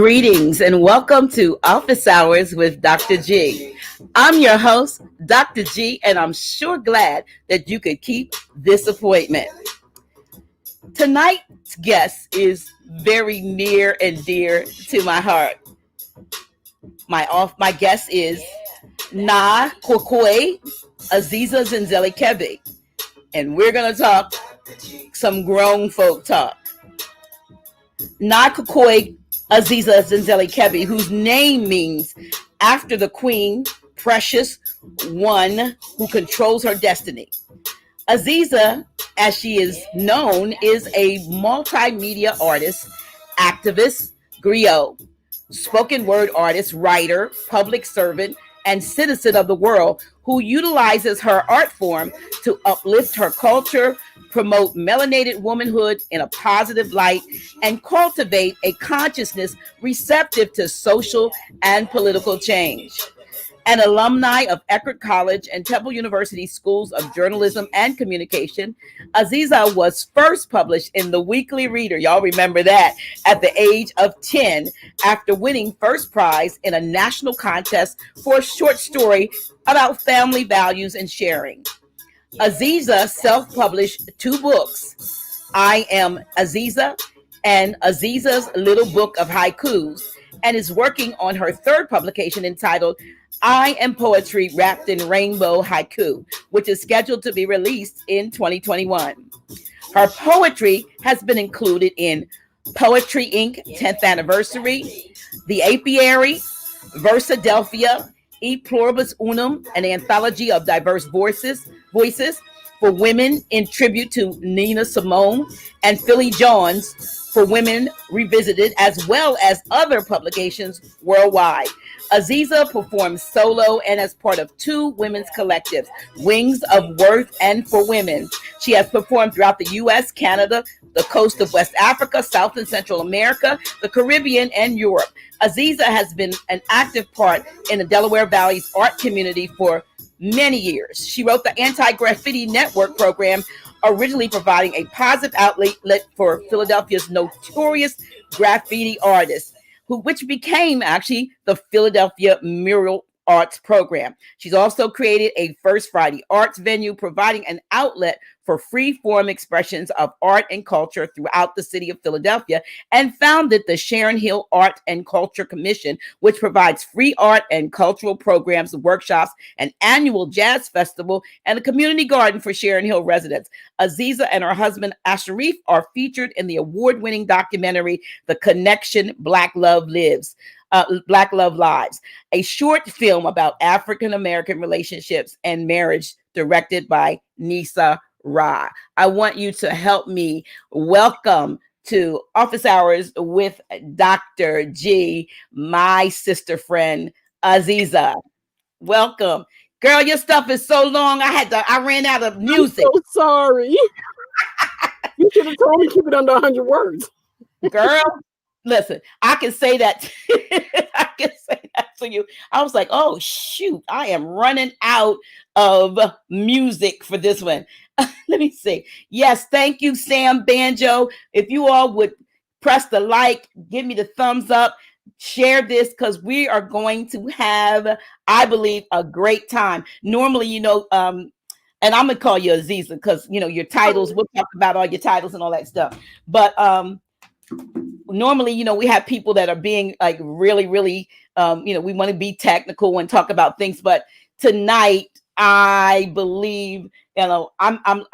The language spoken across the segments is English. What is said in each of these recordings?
Greetings and welcome to Office Hours with Dr. G. I'm your host, Dr. G, and I'm sure glad that you could keep this appointment. Tonight's guest is very near and dear to my heart. My guest is Naa Koikoi Aziza Zenzile Kebe, and we're going to talk some grown folk talk. Naa Koikoi Aziza Zenzile Kebe, whose name means after the queen, precious, one who controls her destiny. Aziza, as she is known, is a multimedia artist, activist, griot, spoken word artist, writer, public servant, and citizen of the world who utilizes her art form to uplift her culture, promote melanated womanhood in a positive light, and cultivate a consciousness receptive to social and political change. An alumni of Eckerd College and Temple University Schools of Journalism and Communication, Aziza was first published in the Weekly Reader, y'all remember that, at the age of 10 after winning first prize in a national contest for a short story about family values and sharing. Aziza self-published 2 books, I Am Aziza and Aziza's Little Book of Haikus, and is working on her 3rd publication entitled I Am Poetry Wrapped in Rainbow Haiku, which is scheduled to be released in 2021. Her poetry has been included in Poetry Inc. 10th Anniversary, The Apiary, Versadelphia, Pluribus Unum, an Anthology of Diverse Voices for women in tribute to Nina Simone, and Philly Jawns for women revisited, as well as other publications worldwide. Aziza performs solo and as part of 2 women's collectives, Wings of Worth and For Women. She has performed throughout the U.S., Canada, the coast of West Africa, South and Central America, the Caribbean, and Europe. Aziza has been an active part in the Delaware Valley's art community for many years. She wrote the Anti-Graffiti Network program, originally providing a positive outlet for Philadelphia's notorious graffiti artists, which became actually the Philadelphia Mural Arts program. She's also created a First Friday Arts venue, providing an outlet for free-form expressions of art and culture throughout the city of Philadelphia, and founded the Sharon Hill Art and Culture Commission, which provides free art and cultural programs, workshops, an annual jazz festival, and a community garden for Sharon Hill residents. Aziza and her husband Assarif are featured in the award-winning documentary The Connection Black Love Lives, a short film about African-American relationships and marriage directed by Nisa RA. I want you to help me welcome to Office Hours with Dr. G, my sister friend, Aziza. Welcome. Girl, your stuff is so long, I ran out of music. I'm so sorry. You should have told me to keep it under 100 words. Girl, listen, I can say that. I can say that to you. I was like, oh, shoot, I am running out of music for this one. Let me see. Yes, thank you, Sam Banjo. If you all would press the like, give me the thumbs up, share this, because we are going to have, I believe, a great time. Normally, and I'm going to call you Aziza because, your titles, we'll talk about all your titles and all that stuff. But normally, we have people that are being like really, really, we want to be technical and talk about things. But tonight, I believe, I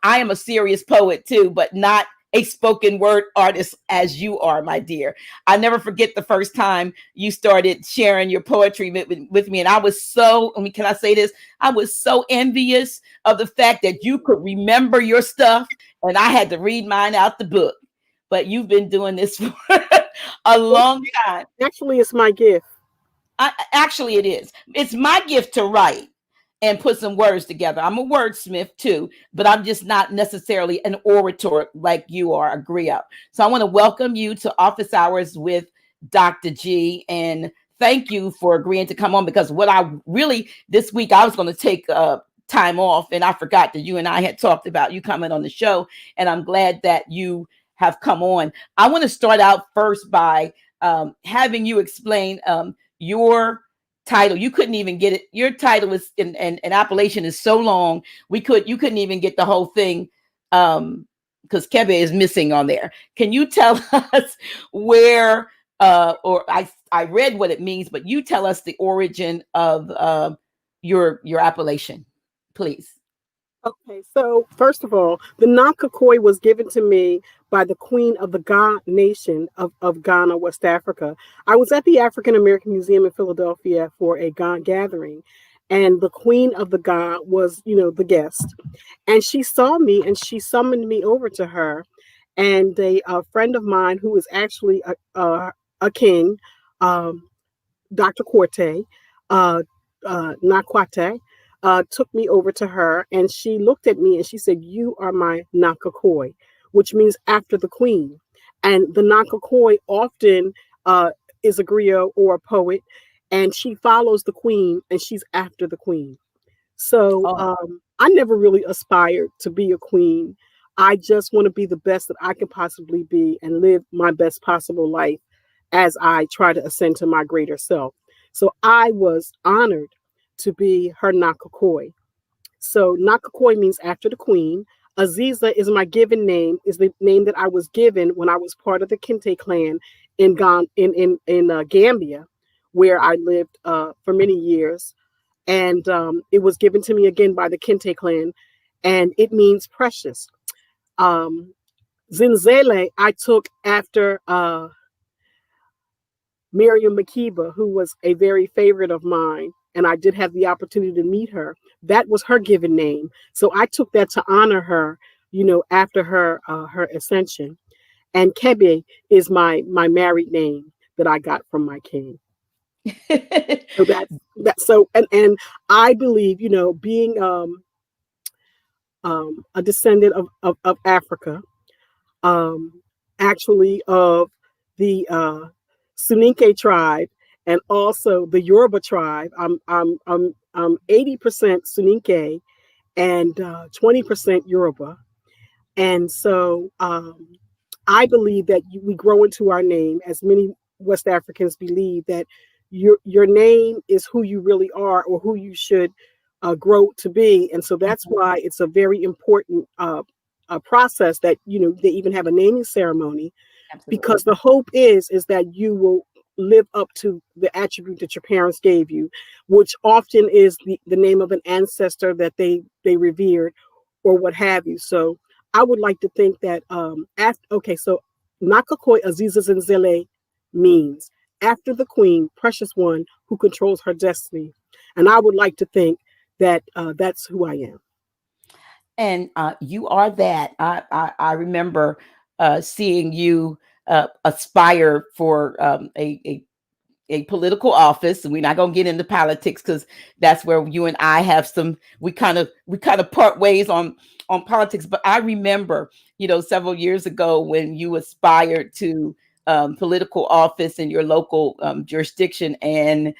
am a serious poet too, but not a spoken word artist as you are, my dear. I never forget the first time you started sharing your poetry with me. And I was can I say this? I was so envious of the fact that you could remember your stuff and I had to read mine out the book. But you've been doing this for a long time. Actually, it's my gift. Actually, it is. It's my gift to write and put some words together. I'm a wordsmith too, but I'm just not necessarily an orator like you are, a griot. So I want to welcome you to Office Hours with Dr. G, and thank you for agreeing to come on, because this week I was going to take time off, and I forgot that you and I had talked about you coming on the show, and I'm glad that you have come on. I want to start out first by having you explain your title. You couldn't even get it. Your title is and appellation is so long. You couldn't even get the whole thing because Kebe is missing on there. Can you tell us where or I read what it means, but you tell us the origin of your appellation, please. Okay, so first of all, the Naa Koikoi was given to me by the Queen of the Ga Nation of Ghana, West Africa. I was at the African American Museum in Philadelphia for a Ga gathering, and the Queen of the Ga was, the guest. And she saw me and she summoned me over to her. And a friend of mine who is actually a king, Dr. Corte, Nakwate, took me over to her and she looked at me and she said, "You are my Naa Koikoi," which means after the queen. And the Naa Koikoi often is a griot or a poet, and she follows the queen and she's after the queen. So I never really aspired to be a queen. I just want to be the best that I can possibly be and live my best possible life as I try to ascend to my greater self. So I was honored to be her Naa Koikoi. So Naa Koikoi means after the queen. Aziza is my given name, is the name that I was given when I was part of the Kente clan in Gambia, where I lived for many years. And it was given to me again by the Kente clan, and it means precious. Zenzile I took after Miriam Makeba, who was a very favorite of mine, and I did have the opportunity to meet her. That was her given name, so I took that to honor her, after her ascension. And Kebe is my married name that I got from my king. So that's so, and I believe, being a descendant of Africa, actually of the Soninke tribe and also the Yoruba tribe. I'm 80% Soninke and 20% Yoruba, and so I believe that we grow into our name, as many West Africans believe that your name is who you really are or who you should grow to be, and so that's why it's a very important process that they even have a naming ceremony. Absolutely. Because the hope is that you will live up to the attribute that your parents gave you, which often is the name of an ancestor that they revered or what have you. So I would like to think that so Naa Koikoi Aziza Zenzile means after the queen, precious one who controls her destiny. And I would like to think that that's who I am. And you are that. I remember seeing you aspire for a political office, and we're not going to get into politics because that's where you and I have we kind of part ways on politics. But I remember, several years ago when you aspired to political office in your local jurisdiction, and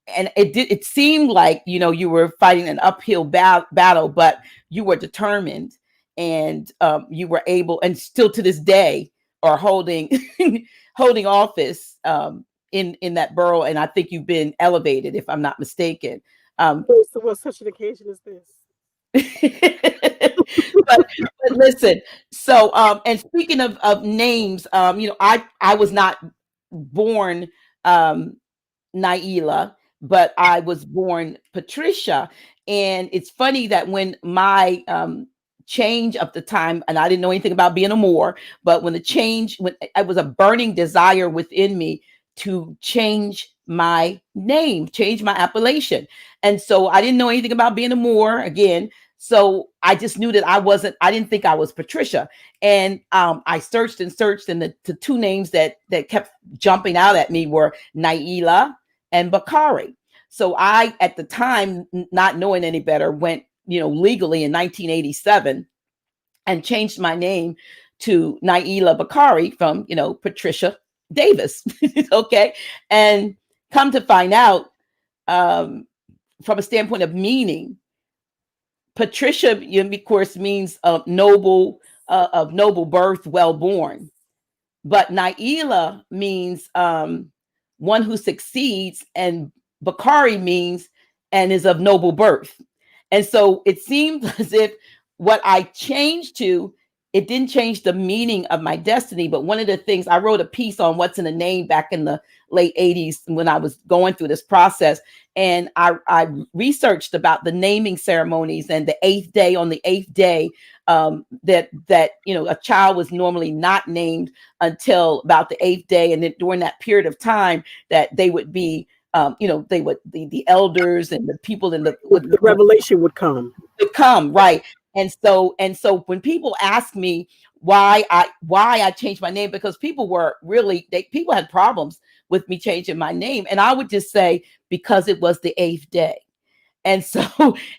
it seemed like you were fighting an uphill battle, but you were determined, and you were able, and still to this day are holding holding office in that borough, and I think you've been elevated, if I'm not mistaken. So what such an occasion is this? but listen, so and speaking of names, I was not born Naila, but I was born Patricia. And it's funny that when my change of the time, and I didn't know anything about being a Moor, but when it was a burning desire within me to change my name, change my appellation. And so I didn't know anything about being a Moor again. So I just knew that I didn't think I was Patricia. And I searched and searched, and the two names that kept jumping out at me were Naila and Bakari. So I, at the time, not knowing any better, went, legally in 1987 and changed my name to Naila Bakari from, Patricia Davis. Okay. And come to find out, from a standpoint of meaning, Patricia, of course, means of noble birth, well born. but Naila means one who succeeds, and Bakari means and is of noble birth. And so it seemed as if what I changed to, it didn't change the meaning of my destiny. But one of the things, I wrote a piece on what's in a name back in the late 80s when I was going through this process. And I researched about the naming ceremonies and the eighth day. On the eighth day, that a child was normally not named until about the eighth day. And then during that period of time that they would be, they would, the elders and the people in the revelation would come. Right. And so when people ask me why I changed my name, because people were really, people had problems with me changing my name, and I would just say because it was the eighth day. And so,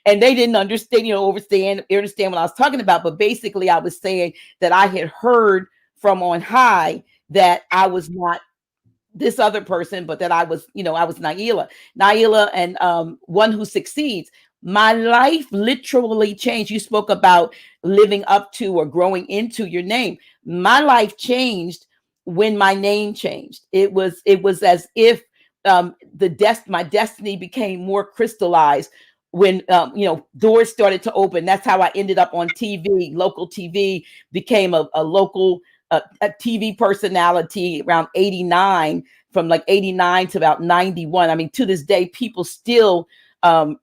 and they didn't understand what I was talking about. But basically, I was saying that I had heard from on high that I was not this other person, but that I was Naila, and one who succeeds. My life literally changed. You spoke about living up to or growing into your name. My life changed when my name changed. It was as if my destiny became more crystallized when doors started to open. That's how I ended up on TV. Local TV, became a local a TV personality around 89, from like 89 to about 91. I mean, to this day, people still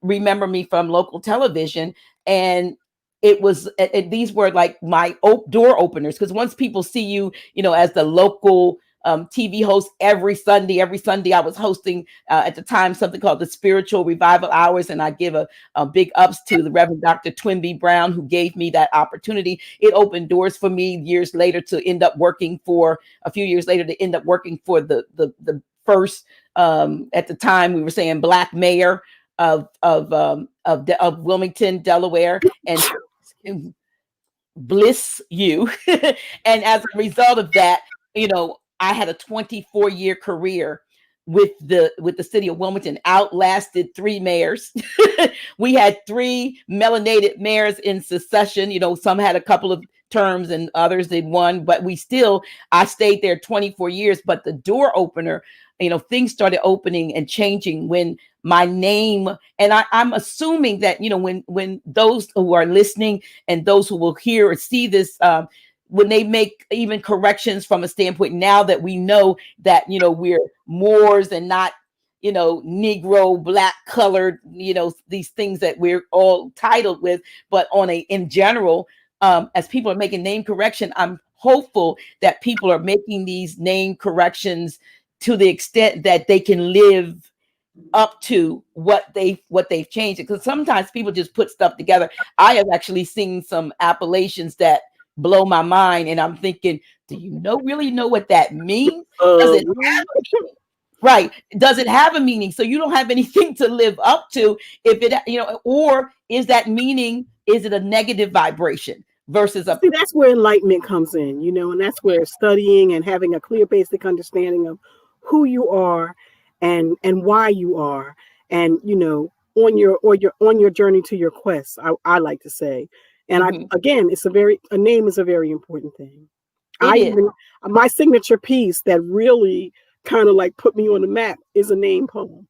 remember me from local television. And these were like my door openers, because once people see you, as the local TV host every Sunday I was hosting at the time something called the Spiritual Revival Hours, and I give a big ups to the Reverend Dr. Twinbee Brown, who gave me that opportunity. It opened doors for me years later to end up working for the first at the time we were saying Black mayor of Wilmington, Delaware, and bliss you. And as a result of that, I had a 24-year career with the city of Wilmington, outlasted 3 mayors. We had 3 melanated mayors in succession. Some had a couple of terms and others did one, but I stayed there 24 years. But the door opener, things started opening and changing when my name, and I'm assuming that, when those who are listening and those who will hear or see this, when they make even corrections from a standpoint, now that we know that, we're Moors and not, Negro, Black, colored, these things that we're all titled with, but in general, as people are making name correction, I'm hopeful that people are making these name corrections to the extent that they can live up to what they've changed. Because sometimes people just put stuff together. I have actually seen some appellations that blow my mind, and I'm thinking, do you really know what that means? Does it have a meaning? Right? Does it have a meaning? So you don't have anything to live up to if it, or is that meaning? Is it a negative vibration versus a? See, that's where enlightenment comes in, and that's where studying and having a clear basic understanding of who you are and why you are, and on your journey to your quest, I like to say. And again, a name is a very important thing. My signature piece that really kind of like put me on the map is a name poem.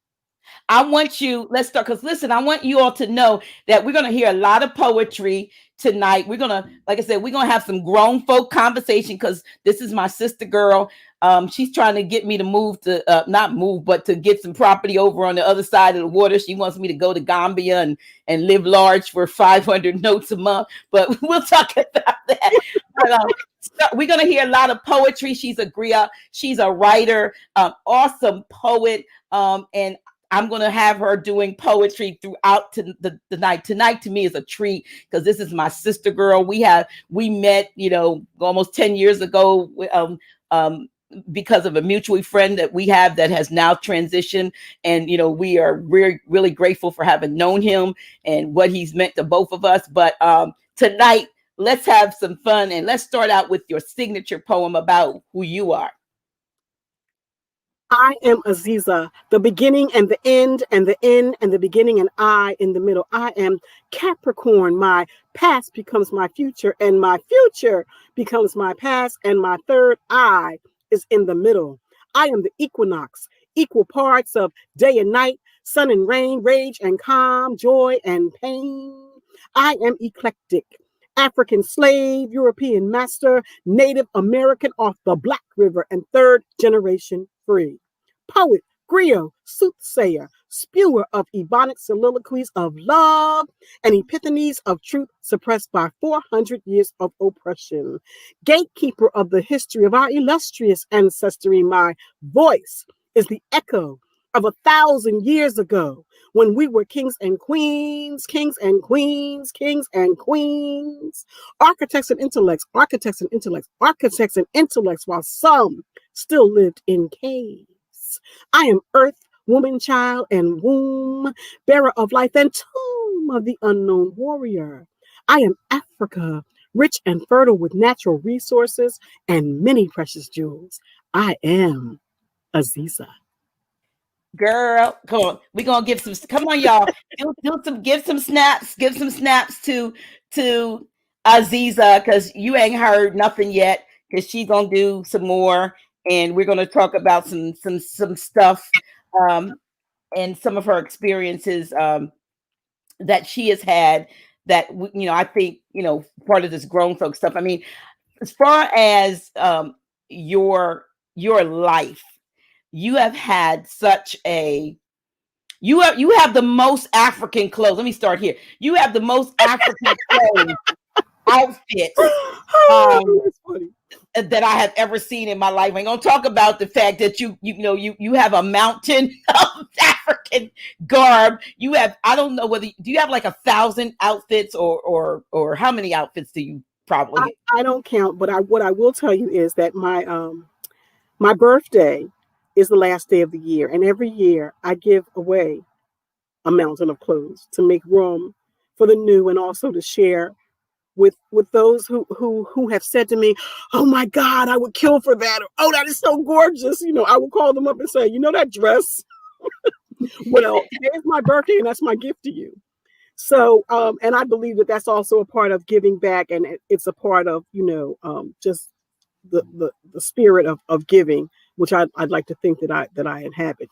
Let's start, because listen, I want you all to know that we're going to hear a lot of poetry tonight. We're going to, like I said, we're going to have some grown folk conversation, because this is my sister girl. She's trying to get me to move to, not move, but to get some property over on the other side of the water. She wants me to go to Gambia and live large for 500 notes a month, but we'll talk about that. But, we're going to hear a lot of poetry. She's a Griot. She's a writer, awesome poet. And I'm going to have her doing poetry throughout the night. Tonight to me is a treat, because this is my sister girl. We met, almost 10 years ago, because of a mutual friend that we have that has now transitioned. And, we are really, really grateful for having known him and what he's meant to both of us. But tonight, let's have some fun, and let's start out with your signature poem about who you are. I am Aziza, the beginning and the end, and the end and the beginning, and I in the middle. I am Capricorn. My past becomes my future, and my future becomes my past, and my third eye is in the middle. I am the equinox, equal parts of day and night, sun and rain, rage and calm, joy and pain. I am eclectic. African slave, European master, Native American off the Black River, and third generation free. Poet, griot, soothsayer, spewer of ebonic soliloquies of love and epiphanies of truth suppressed by 400 years of oppression. Gatekeeper of the history of our illustrious ancestry, my voice is the echo of 1,000 years ago when we were kings and queens, kings and queens, kings and queens, architects and intellects, architects and intellects, architects and intellects, while some still lived in caves. I am earth, woman, child, and womb, bearer of life and tomb of the unknown warrior. I am Africa, rich and fertile with natural resources and many precious jewels. I am Aziza. Girl, come on. We're gonna give some. Come on, y'all. Give some snaps. Give some snaps to Aziza, because you ain't heard nothing yet. Because she's gonna do some more, and we're gonna talk about some stuff, and some of her experiences that she has had. That I think part of this grown folk stuff. I mean, as far as your life, you have had such a you have the most African clothes. Let me start here. You have the most African clothes outfits that I have ever seen in my life. I'm gonna talk about the fact that you have a mountain of African garb. You have, I don't know whether do you have like 1,000 outfits or how many outfits do you probably? I don't count, but what I will tell you is that my birthday is the last day of the year, and every year I give away a mountain of clothes to make room for the new, and also to share with those who have said to me, "Oh my God, I would kill for that," or, "Oh, that is so gorgeous." I will call them up and say, that dress. Well, today's my birthday, and that's my gift to you. So, and I believe that that's also a part of giving back, and it's a part of just the spirit of giving, which I'd like to think that I inhabit.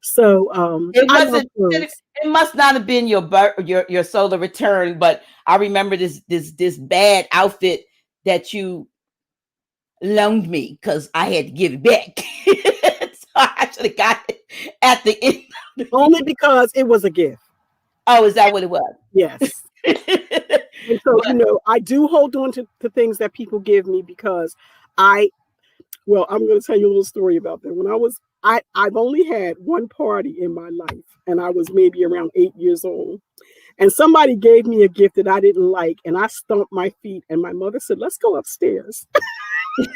So it must not have been your solar return, but I remember this bad outfit that you loaned me because I had to give it back. So I actually got it at the end. Only because it was a gift. Oh, is that what it was? Yes. And so, I do hold on to things that people give me because I'm going to tell you a little story about that. When I've only had one party in my life, and I was maybe around 8 years old. And somebody gave me a gift that I didn't like, and I stomped my feet, and my mother said, "Let's go upstairs."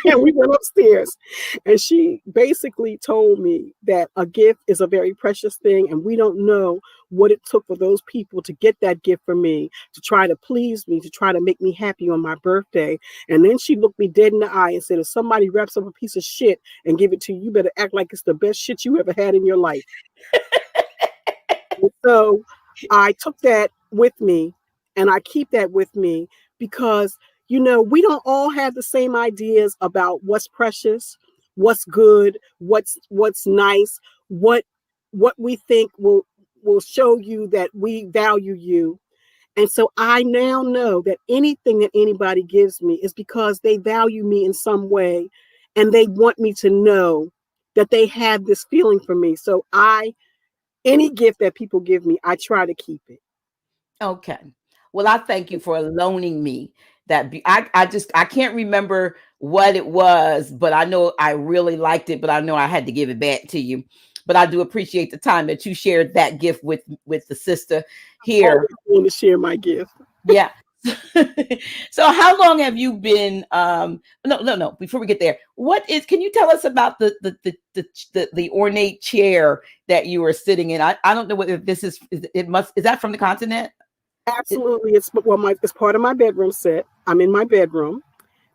And we went upstairs, and she basically told me that a gift is a very precious thing, and we don't know what it took for those people to get that gift for me, to try to please me, to try to make me happy on my birthday. And then she looked me dead in the eye and said, "If somebody wraps up a piece of shit and give it to you, you better act like it's the best shit you ever had in your life." So I took that with me, and I keep that with me because we don't all have the same ideas about what's precious, what's good, what's nice, what we think will show you that we value you. And so I now know that anything that anybody gives me is because they value me in some way, and they want me to know that they have this feeling for me. So any gift that people give me, I try to keep it. Okay. Well, I thank you for loaning me that. I can't remember what it was, but I know I really liked it, but I know I had to give it back to you. But I do appreciate the time that you shared that gift with the sister here. I want to share my gift. Yeah. So how long have you been no, before we get there, can you tell us about the ornate chair that you were sitting in? I don't know whether this is that from the continent? Absolutely. It's part of my bedroom set. I'm in my bedroom,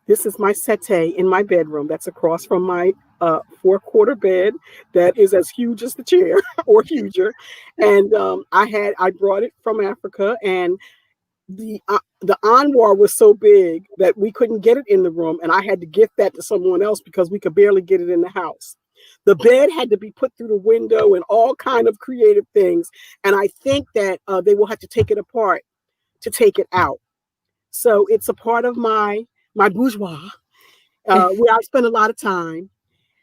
This is my settee in my bedroom. That's across from my 4-quarter bed that is as huge as the chair or huger. And I brought it from Africa, and the armoire was so big that we couldn't get it in the room, and I had to gift that to someone else because we could barely get it in the house. The bed had to be put through the window and all kind of creative things. And I think that they will have to take it apart to take it out. So it's a part of my bourgeois where I spent a lot of time,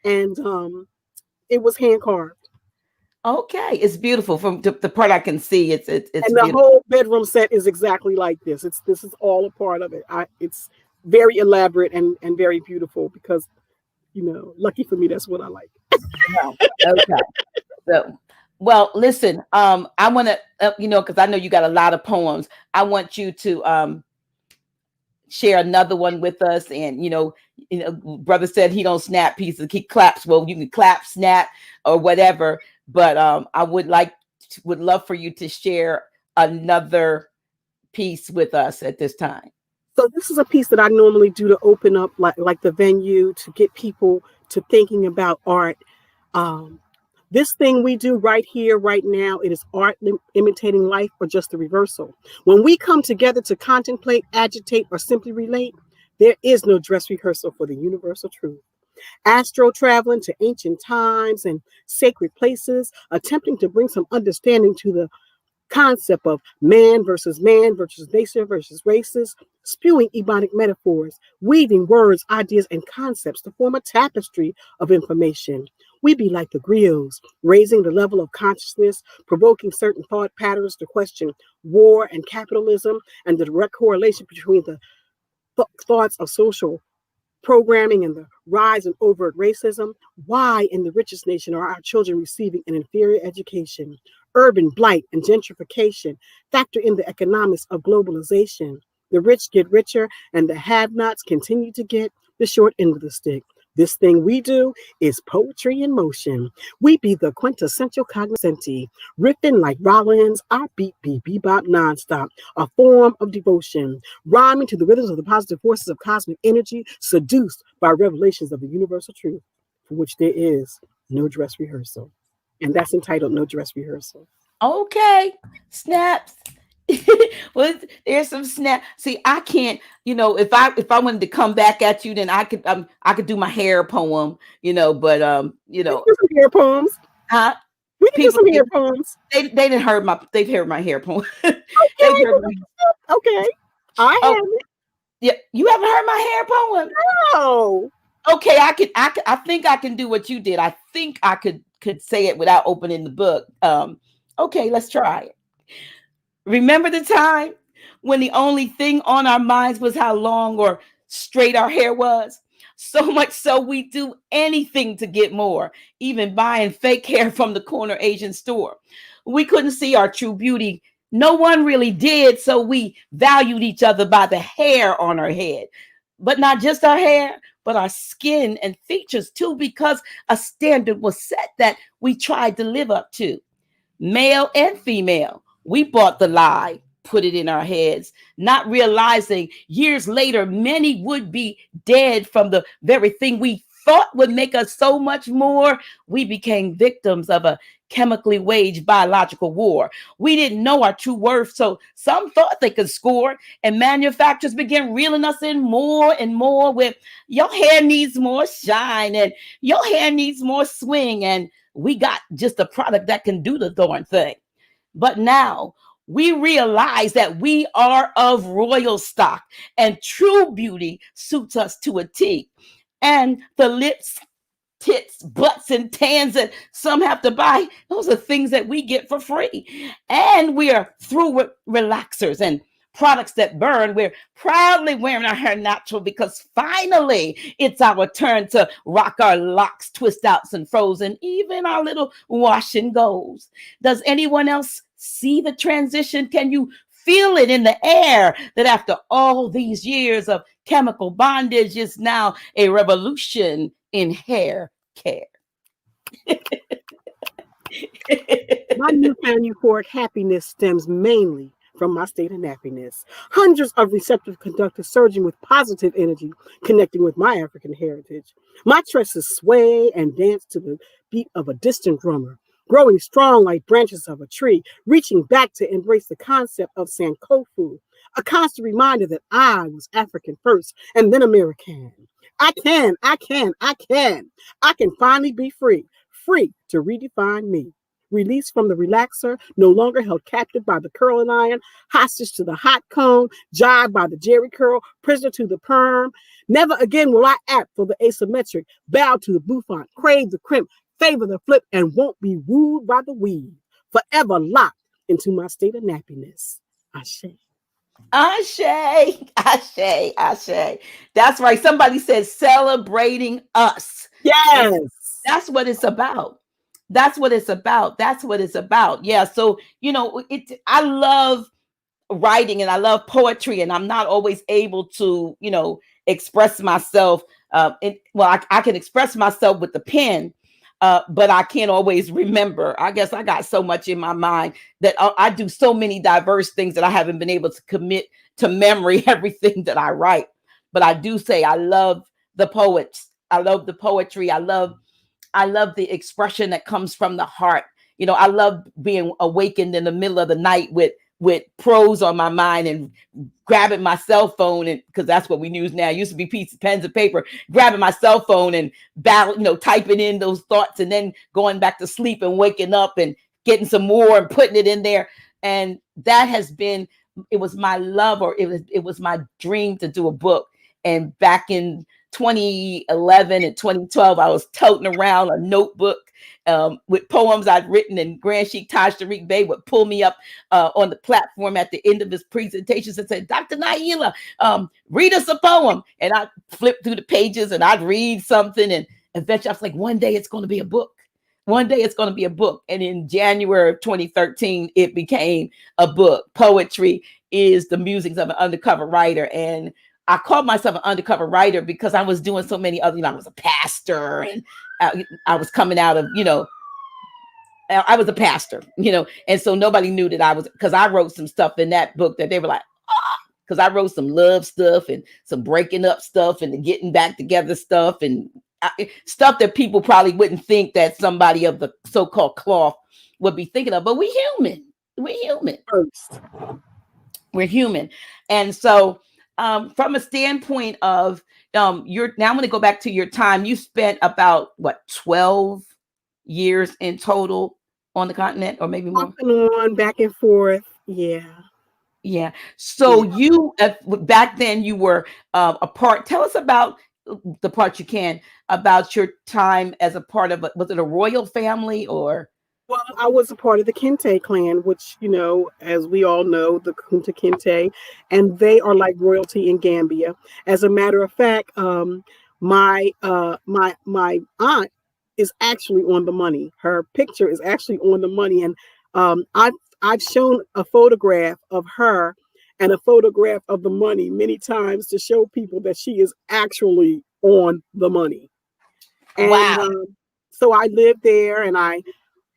and it was hand carved. Okay, it's beautiful. From the part I can see, it's And the beautiful. whole bedroom set is exactly like this. This is all a part of it. It's very elaborate and very beautiful because, lucky for me, that's what I like. Wow. Okay. So, well, listen, I want to, because I know you got a lot of poems. I want you to share another one with us. And, brother said he don't snap pieces, he claps. Well, you can clap, snap, or whatever. But I would love for you to share another piece with us at this time. So this is a piece that I normally do to open up like the venue, to get people to thinking about art. This thing we do right here, right now, it is art imitating life, or just the reversal. When we come together to contemplate, agitate, or simply relate, there is no dress rehearsal for the universal truth. Astro traveling to ancient times and sacred places, attempting to bring some understanding to the concept of man versus nature versus races, spewing ebonic metaphors, weaving words, ideas, and concepts to form a tapestry of information. We be like the griots, raising the level of consciousness, provoking certain thought patterns to question war and capitalism and the direct correlation between the thoughts of social programming and the rise in overt racism. Why in the richest nation are our children receiving an inferior education? Urban blight and gentrification factor in the economics of globalization. The rich get richer and the have-nots continue to get the short end of the stick. This thing we do is poetry in motion. We be the quintessential cognoscenti, riffing like Rollins, our beat be bebop nonstop, a form of devotion, rhyming to the rhythms of the positive forces of cosmic energy, seduced by revelations of the universal truth, for which there is no dress rehearsal. And that's entitled No Dress Rehearsal. Okay, snaps. Well, there's some snap. See, I can't. If I wanted to come back at you, then I could do my hair poem. But We can do some hair poems. huh? We can do some hair poems. They've heard my hair poem. Okay. Okay. I Oh, haven't. yeah, you haven't heard my hair poem? No. Okay, I think I can do what you did. I think I could say it without opening the book. Okay, let's try it. Remember the time when the only thing on our minds was how long or straight our hair was? So much so we do anything to get more, even buying fake hair from the corner Asian store. We couldn't see our true beauty. No one really did, so we valued each other by the hair on our head. But not just our hair, but our skin and features too, because a standard was set that we tried to live up to. Male and female, we bought the lie, put it in our heads, not realizing years later, many would be dead from the very thing we thought would make us so much more. We became victims of a chemically waged biological war. We didn't know our true worth, so some thought they could score, and manufacturers began reeling us in more and more with your hair needs more shine and your hair needs more swing, and we got just a product that can do the darn thing. But now we realize that we are of royal stock and true beauty suits us to a T. And the lips, tits, butts, and tans that some have to buy, those are things that we get for free. And we are through with relaxers and products that burn. We're proudly wearing our hair natural because finally it's our turn to rock our locks, twist outs, and frozen, even our little wash and goes. Does anyone else see the transition? Can you feel it in the air that after all these years of chemical bondage is now a revolution in hair care? My newfound euphoric happiness stems mainly from my state of nappiness. Hundreds of receptive conductors surging with positive energy, connecting with my African heritage. My tresses sway and dance to the beat of a distant drummer, growing strong like branches of a tree, reaching back to embrace the concept of Sankofu, a constant reminder that I was African first and then American. I can finally be free, free to redefine me. Released from the relaxer, no longer held captive by the curling iron, hostage to the hot comb, jibed by the jerry curl, prisoner to the perm. Never again will I act for the asymmetric, bow to the bouffant, crave the crimp, favor the flip, and won't be wooed by the weave. Forever locked into my state of nappiness. Ashe. Ashe, Ashe, Ashe. That's right. Somebody said celebrating us. Yes. And that's what it's about. That's what it's about. That's what it's about. Yeah. So, I love writing and I love poetry, and I'm not always able to, express myself. I can express myself with the pen, but I can't always remember. I guess I got so much in my mind that I do so many diverse things that I haven't been able to commit to memory everything that I write. But I do say I love the poets. I love the poetry. I love the expression that comes from the heart. I love being awakened in the middle of the night with prose on my mind and grabbing my cell phone, and because that's what we use now. It used to be pens and paper, grabbing my cell phone and typing in those thoughts and then going back to sleep and waking up and getting some more and putting it in there. And that has been, it was my love, or it was my dream to do a book. And back in 2011 and 2012, I was toting around a notebook with poems I'd written, and Grand Sheik Taj Tariq Bey would pull me up on the platform at the end of his presentations and say, Dr. Naila, read us a poem. And I'd flip through the pages and I'd read something. And eventually I was like, one day it's going to be a book. One day it's going to be a book. And in January of 2013, it became a book. Poetry is the musings of an undercover writer. And I called myself an undercover writer because I was doing so many other, I was a pastor, and I was coming out of, I was a pastor, and so nobody knew that I was, because I wrote some stuff in that book that they were like, because I wrote some love stuff and some breaking up stuff and the getting back together stuff and stuff that people probably wouldn't think that somebody of the so-called cloth would be thinking of. But we're human. We're human. We're human. And so from a standpoint of now I'm going to go back to your time. You spent about 12 years in total on the continent, or maybe more. Off and on, back and forth. Yeah. So you back then you were a part. Tell us about the part you can about your time as a part of was it a royal family or? Well, I was a part of the Kente clan, which, as we all know, the Kunta Kinte, and they are like royalty in Gambia. As a matter of fact, my aunt is actually on the money. Her picture is actually on the money, and I've shown a photograph of her and a photograph of the money many times to show people that she is actually on the money. And wow. So I lived there, and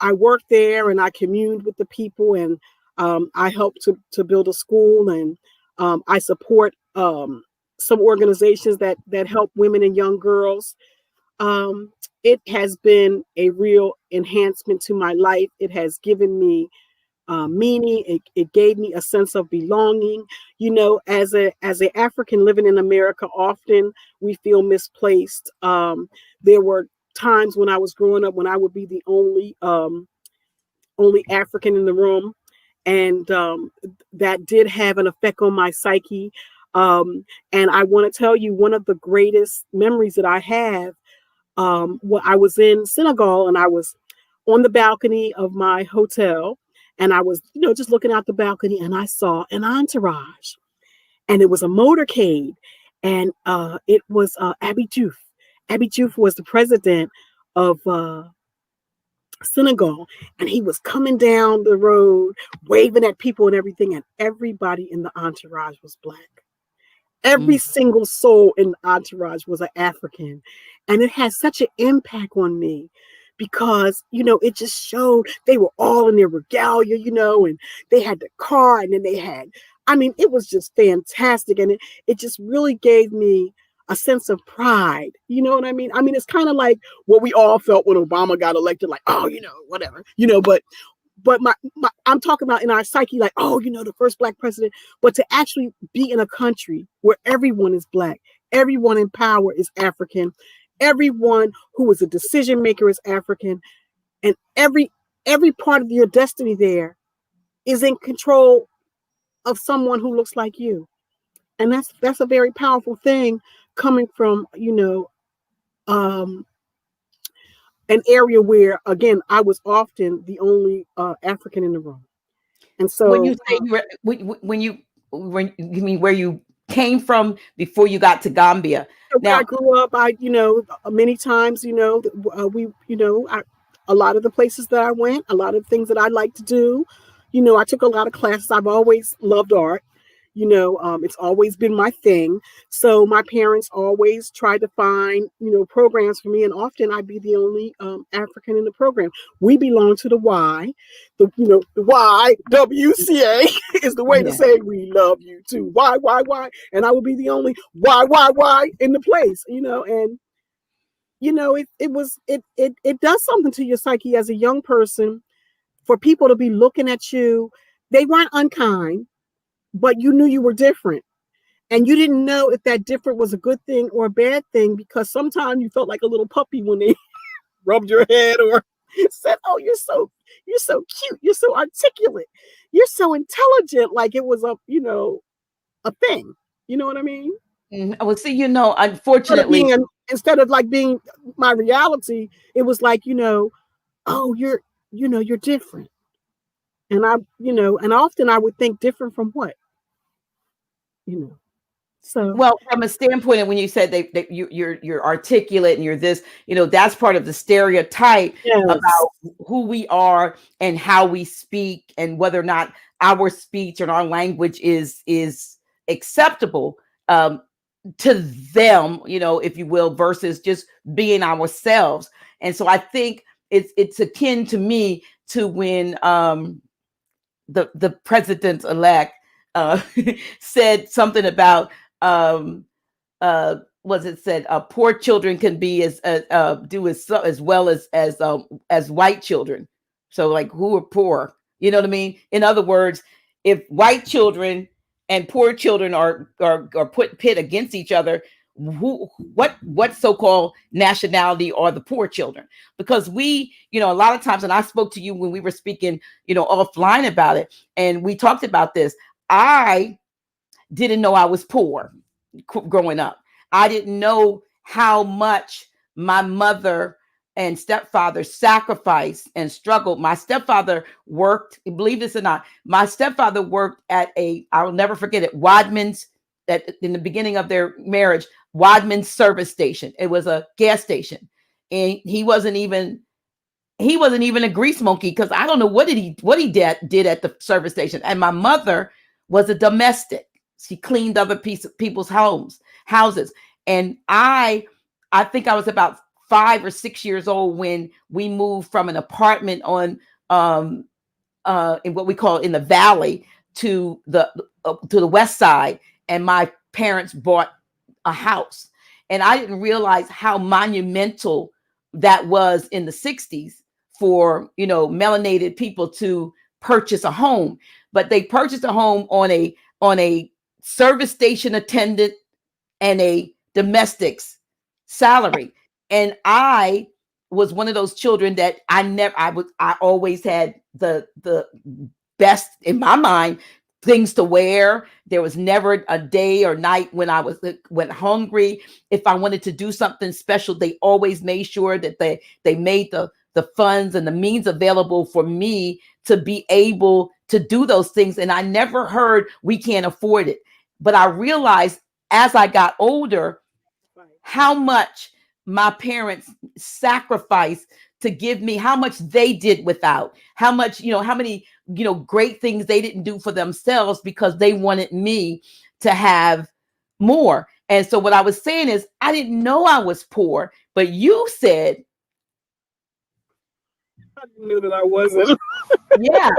I worked there, and I communed with the people, and I helped to build a school, and I support some organizations that help women and young girls. It has been a real enhancement to my life. It has given me meaning. It gave me a sense of belonging. As a African living in America, often we feel misplaced. There were times when I was growing up when I would be the only African in the room, and that did have an effect on my psyche. And I want to tell you, one of the greatest memories that I have, I was in Senegal, and I was on the balcony of my hotel, and I was, just looking out the balcony, and I saw an entourage, and it was a motorcade, and it was Abby Diouf. Abby Diouf was the president of Senegal, and he was coming down the road, waving at people and everything, and everybody in the entourage was Black. Every single soul in the entourage was an African, and it had such an impact on me because, it just showed they were all in their regalia, and they had the car, and then they had, it was just fantastic. And it just really gave me a sense of pride. You know what I mean? It's kind of like what we all felt when Obama got elected, like, oh, whatever, but I'm talking about in our psyche, like, oh, the first Black president, but to actually be in a country where everyone is Black, everyone in power is African, everyone who is a decision maker is African, and every part of your destiny there is in control of someone who looks like you. And that's a very powerful thing coming from, an area where, again, I was often the only African in the room. And so when you say you were, when you mean where you came from before you got to Gambia. Where Now, I grew up, many times, a lot of the places that I went, a lot of things that I like to do, I took a lot of classes. I've always loved art. It's always been my thing. So my parents always tried to find, programs for me. And often I'd be the only African in the program. We belong to the Y. The YWCA is the way to say we love you too. Y. And I would be the only Y in the place, and it does something to your psyche as a young person for people to be looking at you. They weren't unkind, but you knew you were different. And you didn't know if that different was a good thing or a bad thing, because sometimes you felt like a little puppy when they rubbed your head or said, oh, you're so cute, you're so articulate, you're so intelligent, like it was a thing. You know what I mean? well, see, unfortunately, instead of like being my reality, it was like, oh, you're different. And and often I would think, different from what? So, well, from a standpoint of when you said that you're articulate and you're this, that's part of the stereotype about who we are and how we speak and whether or not our speech and our language is acceptable to them, if you will, versus just being ourselves. And so I think it's akin to me to when the president-elect said something about was it said poor children can be as well as white children. So like, who are poor? You know what I mean? In other words, if white children and poor children are pit against each other, what so-called nationality are the poor children? Because we, a lot of times, and I spoke to you when we were speaking, offline about it, and we talked about this. I didn't know I was poor growing up. I didn't know how much my mother and stepfather sacrificed and struggled. My stepfather worked, believe this or not, my stepfather worked at I'll never forget it, Wadman's, in the beginning of their marriage, Wadman's service station. It was a gas station. And he wasn't even a grease monkey, because I don't know what he did at the service station. And my mother was a domestic. She cleaned other people's houses. And I think I was about 5 or 6 years old when we moved from an apartment on in what we call in the valley to the west side, and my parents bought a house. And I didn't realize how monumental that was in the 60s for melanated people to purchase a home. But they purchased a home on a service station attendant and a domestic's salary. And I was one of those children that I always had the best, in my mind, things to wear. There was never a day or night when I went hungry. If I wanted to do something special, they always made sure that they made the funds and the means available for me to be able to do those things. And I never heard, we can't afford it. But I realized as I got older, how much my parents sacrificed to give me, how much they did without, how much, how many, great things they didn't do for themselves because they wanted me to have more. And so what I was saying is, I didn't know I was poor, but you said I didn't know that I wasn't. Yeah,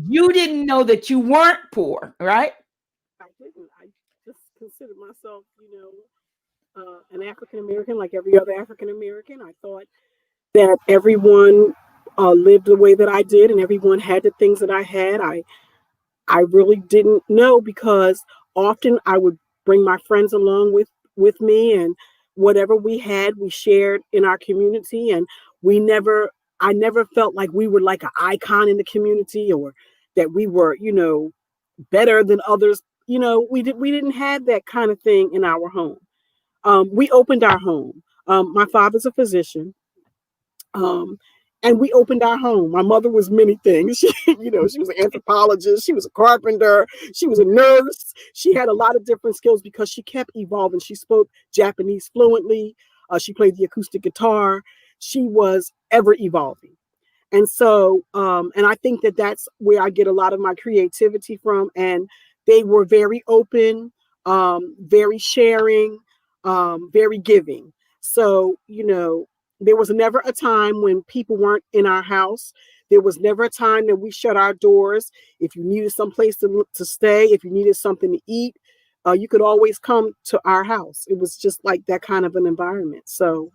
you didn't know that you weren't poor, right? I didn't. I just considered myself, an African American, like every other African American. I thought that everyone lived the way that I did, and everyone had the things that I had. I really didn't know, because often I would bring my friends along with me, and whatever we had, we shared in our community, and we never I never felt like we were like an icon in the community, or that we were, better than others. We didn't have that kind of thing in our home. We opened our home. My father's a physician. Um, and we opened our home. My mother was many things. She was an anthropologist. She was a carpenter. She was a nurse. She had a lot of different skills because she kept evolving. She spoke Japanese fluently. She played the acoustic guitar. She was ever evolving. And so, and I think that that's where I get a lot of my creativity from. And they were very open, very sharing, very giving. So, there was never a time when people weren't in our house. There was never a time that we shut our doors. If you needed some place to stay, if you needed something to eat, you could always come to our house. It was just like that kind of an environment. So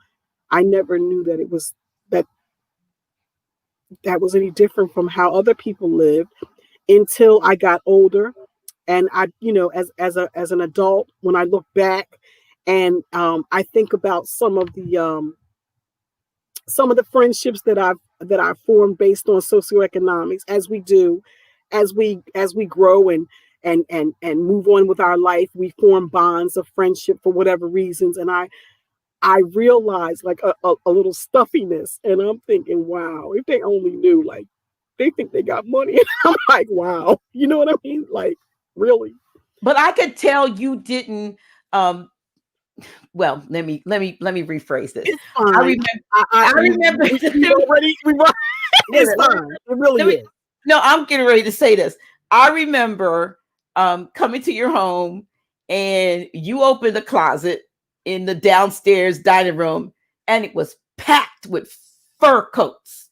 I never knew that it was that was any different from how other people lived until I got older. And I, as an adult, when I look back and I think about some of the friendships that I've formed based on socioeconomics, as we do, as we grow and move on with our life, we form bonds of friendship for whatever reasons. And I realized like a little stuffiness, and I'm thinking, wow, if they only knew, like they think they got money. And I'm like, wow, you know what I mean? Like, really? But I could tell you didn't. Well, let me rephrase this. It's fine. I remember. I remember. It's fine. It really is. No, I'm getting ready to say this. I remember coming to your home, and you opened the closet in the downstairs dining room, and it was packed with fur coats.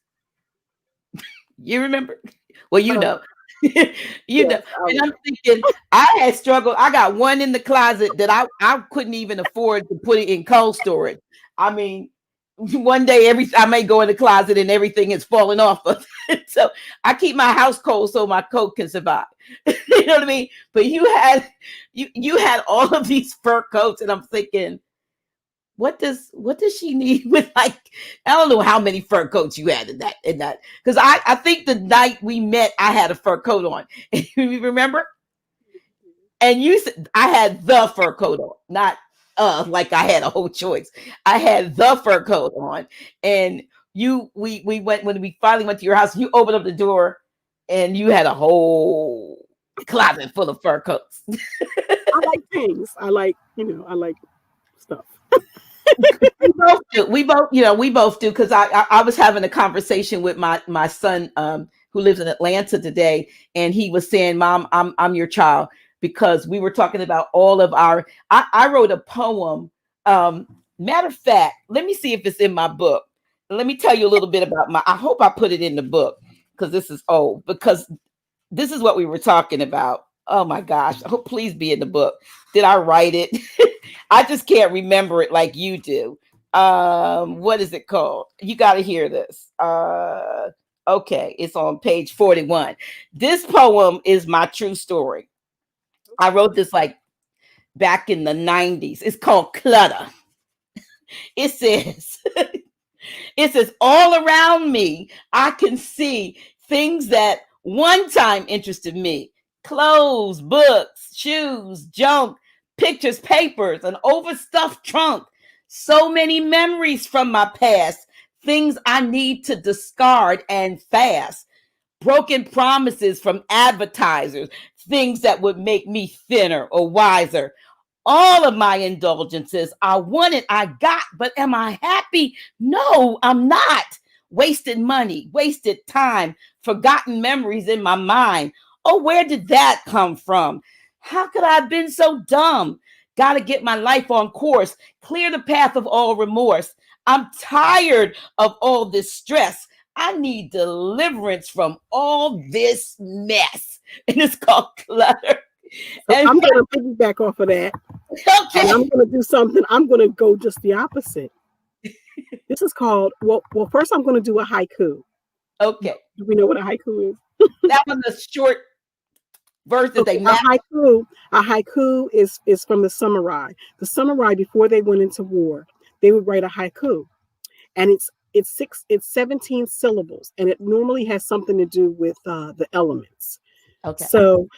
You remember? Well, you know. Know. And I'm thinking, I had struggled. I got one in the closet that I couldn't even afford to put it in cold storage. I mean, one day I may go in the closet and everything is falling off of it. So I keep my house cold so my coat can survive. You know what I mean? But you had all of these fur coats, and I'm thinking, what does she need with, like, I don't know how many fur coats you had in that because I think the night we met I had a fur coat on. You remember? And you said I had the fur coat on, not like I had a whole choice. I had the fur coat on, and we went when we finally went to your house. You opened up the door, and you had a whole closet full of fur coats. I like things. I like stuff. We both do because I was having a conversation with my son who lives in Atlanta today, and he was saying, "Mom, I'm your child," because we were talking about all of our. I wrote a poem. Matter of fact, let me see if it's in my book. Let me tell you a little bit about I hope I put it in the book because this is old. Because this is what we were talking about. Oh my gosh! I hope please be in the book. Did I write it? I just can't remember it like you do. What is it called? You got to hear this. Okay, it's on page 41. This poem is my true story. I wrote this like back in the 90s. It's called Clutter. It says, all around me, I can see things that one time interested me. Clothes, books, shoes, junk, pictures, papers, an overstuffed trunk. So many memories from my past, things I need to discard and fast. Broken promises from advertisers, things that would make me thinner or wiser. All of my indulgences, I wanted, I got, but am I happy? No, I'm not. Wasted money, wasted time, forgotten memories in my mind. Oh, where did that come from? How could I have been so dumb? Got to get my life on course, clear the path of all remorse. I'm tired of all this stress. I need deliverance from all this mess. And it's called clutter. So And, I'm going to piggyback off of that. okay. And I'm going to do something. I'm going to go just the opposite. This is called, well, first I'm going to do a haiku. Okay. Do we know what a haiku is? That was a short verse that Okay, they mapped. a haiku is from the samurai. The samurai, before they went into war, they would write a haiku. And it's 17 syllables, and it normally has something to do with the elements. Okay. So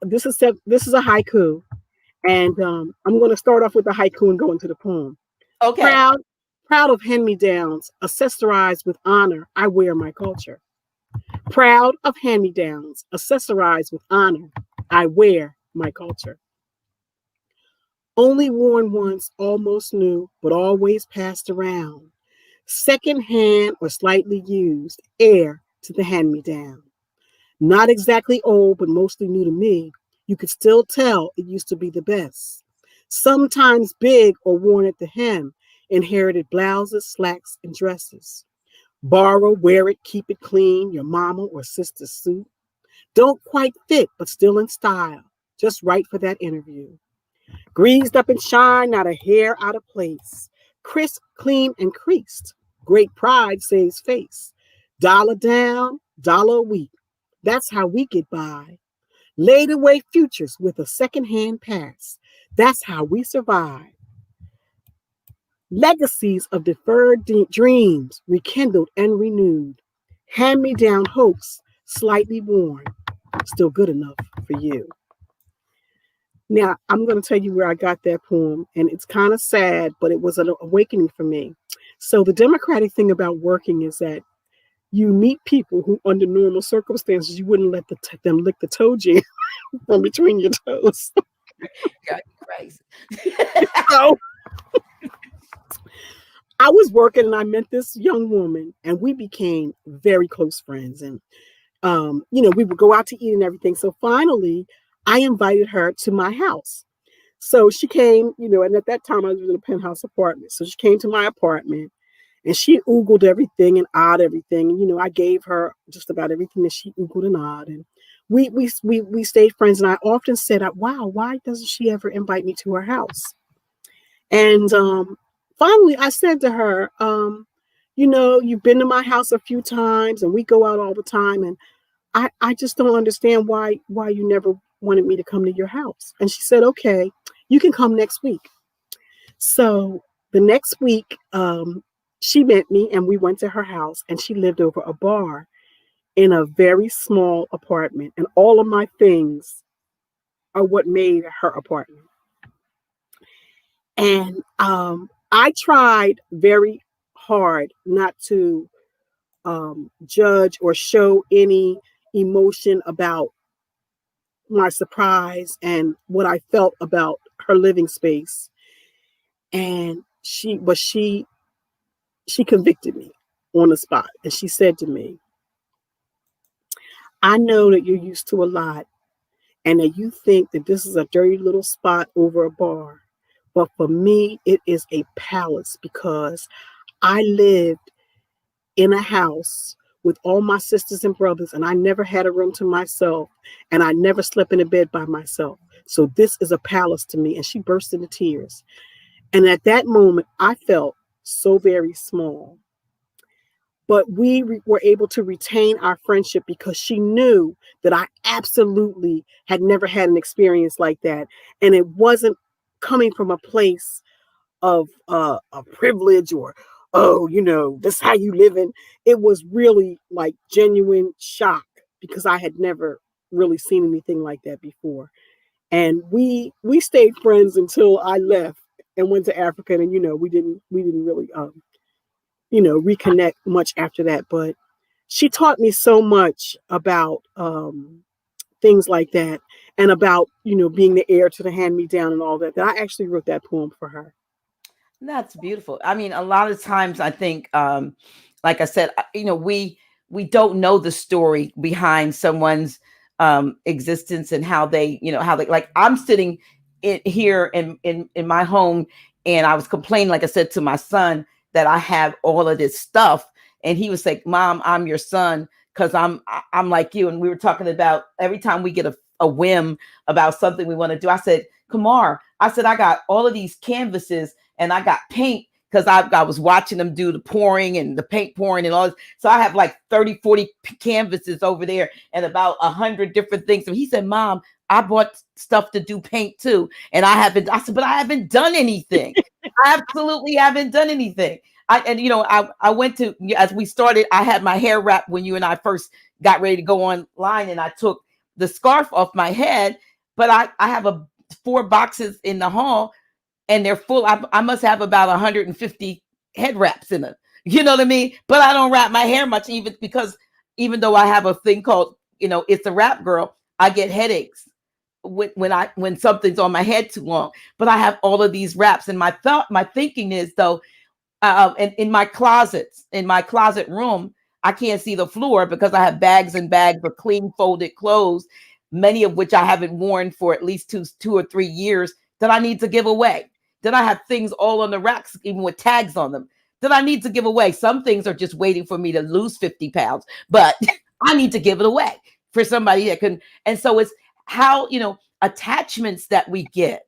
this is a haiku, and I'm going to start off with the haiku and go into the poem. Okay. Proud of hand-me-downs, accessorized with honor, I wear my culture. Proud of hand-me-downs, accessorized with honor, I wear my culture. Only worn once, almost new, but always passed around. Second-hand or slightly used, heir to the hand-me-down. Not exactly old, but mostly new to me. You could still tell it used to be the best. Sometimes big or worn at the hem, inherited blouses, slacks, and dresses. Borrow, wear it, keep it clean, your mama or sister's suit. Don't quite fit, but still in style, just right for that interview. Greased up and shine, not a hair out of place. Crisp, clean, and creased. Great pride saves face. Dollar down, dollar a week. That's how we get by. Laid away futures with a second-hand pass. That's how we survive. Legacies of deferred dreams rekindled and renewed. Hand-me-down hopes slightly worn. Still good enough for you. Now, I'm going to tell you where I got that poem, and it's kind of sad, but it was an awakening for me. So the democratic thing about working is that you meet people who, under normal circumstances, you wouldn't let them lick the toe jam from between your toes. God, crazy. So I was working and I met this young woman, and we became very close friends. And, we would go out to eat and everything. So finally, I invited her to my house. So she came, and at that time I was in a penthouse apartment. So she came to my apartment and she oogled everything and odd everything. And, I gave her just about everything that she oogled and odd. And we stayed friends. And I often said, wow, why doesn't she ever invite me to her house? And finally I said to her, you've been to my house a few times and we go out all the time. And I just don't understand why you never wanted me to come to your house. And she said, okay, you can come next week. So the next week, she met me and we went to her house, and she lived over a bar in a very small apartment. And all of my things are what made her apartment. And I tried very hard not to judge or show any emotion about my surprise and what I felt about her living space. And she convicted me on the spot. And she said to me, I know that you're used to a lot and that you think that this is a dirty little spot over a bar. But for me, it is a palace because I lived in a house with all my sisters and brothers, and I never had a room to myself, and I never slept in a bed by myself. So this is a palace to me. And she burst into tears. And at that moment, I felt so very small. But we were able to retain our friendship because she knew that I absolutely had never had an experience like that. And it wasn't coming from a place of a privilege or, this is how you live in. It was really like genuine shock because I had never really seen anything like that before. And we stayed friends until I left and went to Africa. And, we didn't really, reconnect much after that. But she taught me so much about things like that and about, being the heir to the hand-me-down and all that I actually wrote that poem for her. That's beautiful. I mean, a lot of times I think, like I said, we don't know the story behind someone's existence and how they, like I'm sitting here in my home and I was complaining, like I said, to my son that I have all of this stuff And he was like, Mom, I'm your son because I'm like you. And we were talking about every time we get a whim about something we want to do. I said, Kamar, I said, I got all of these canvases and I got paint because I was watching them do the pouring and the paint pouring and all this. So I have like 30, 40 canvases over there and about 100 different things. And he said, Mom, I bought stuff to do paint too. And I said, but I haven't done anything. I absolutely haven't done anything. I went to, as we started, I had my hair wrapped when you and I first got ready to go online, and I took the scarf off my head, but I have 4 boxes in the hall and they're full. I must have about 150 head wraps in them. You know what I mean? But I don't wrap my hair much, even though I have a thing called, it's a wrap girl, I get headaches when something's on my head too long. But I have all of these wraps, and my thinking is though, and in my closet room, I can't see the floor because I have bags and bags of clean folded clothes, many of which I haven't worn for at least 2 or 3 years that I need to give away. Then I have things all on the racks, even with tags on them, that I need to give away. Some things are just waiting for me to lose 50 pounds, but I need to give it away for somebody that can. And so it's how, attachments that we get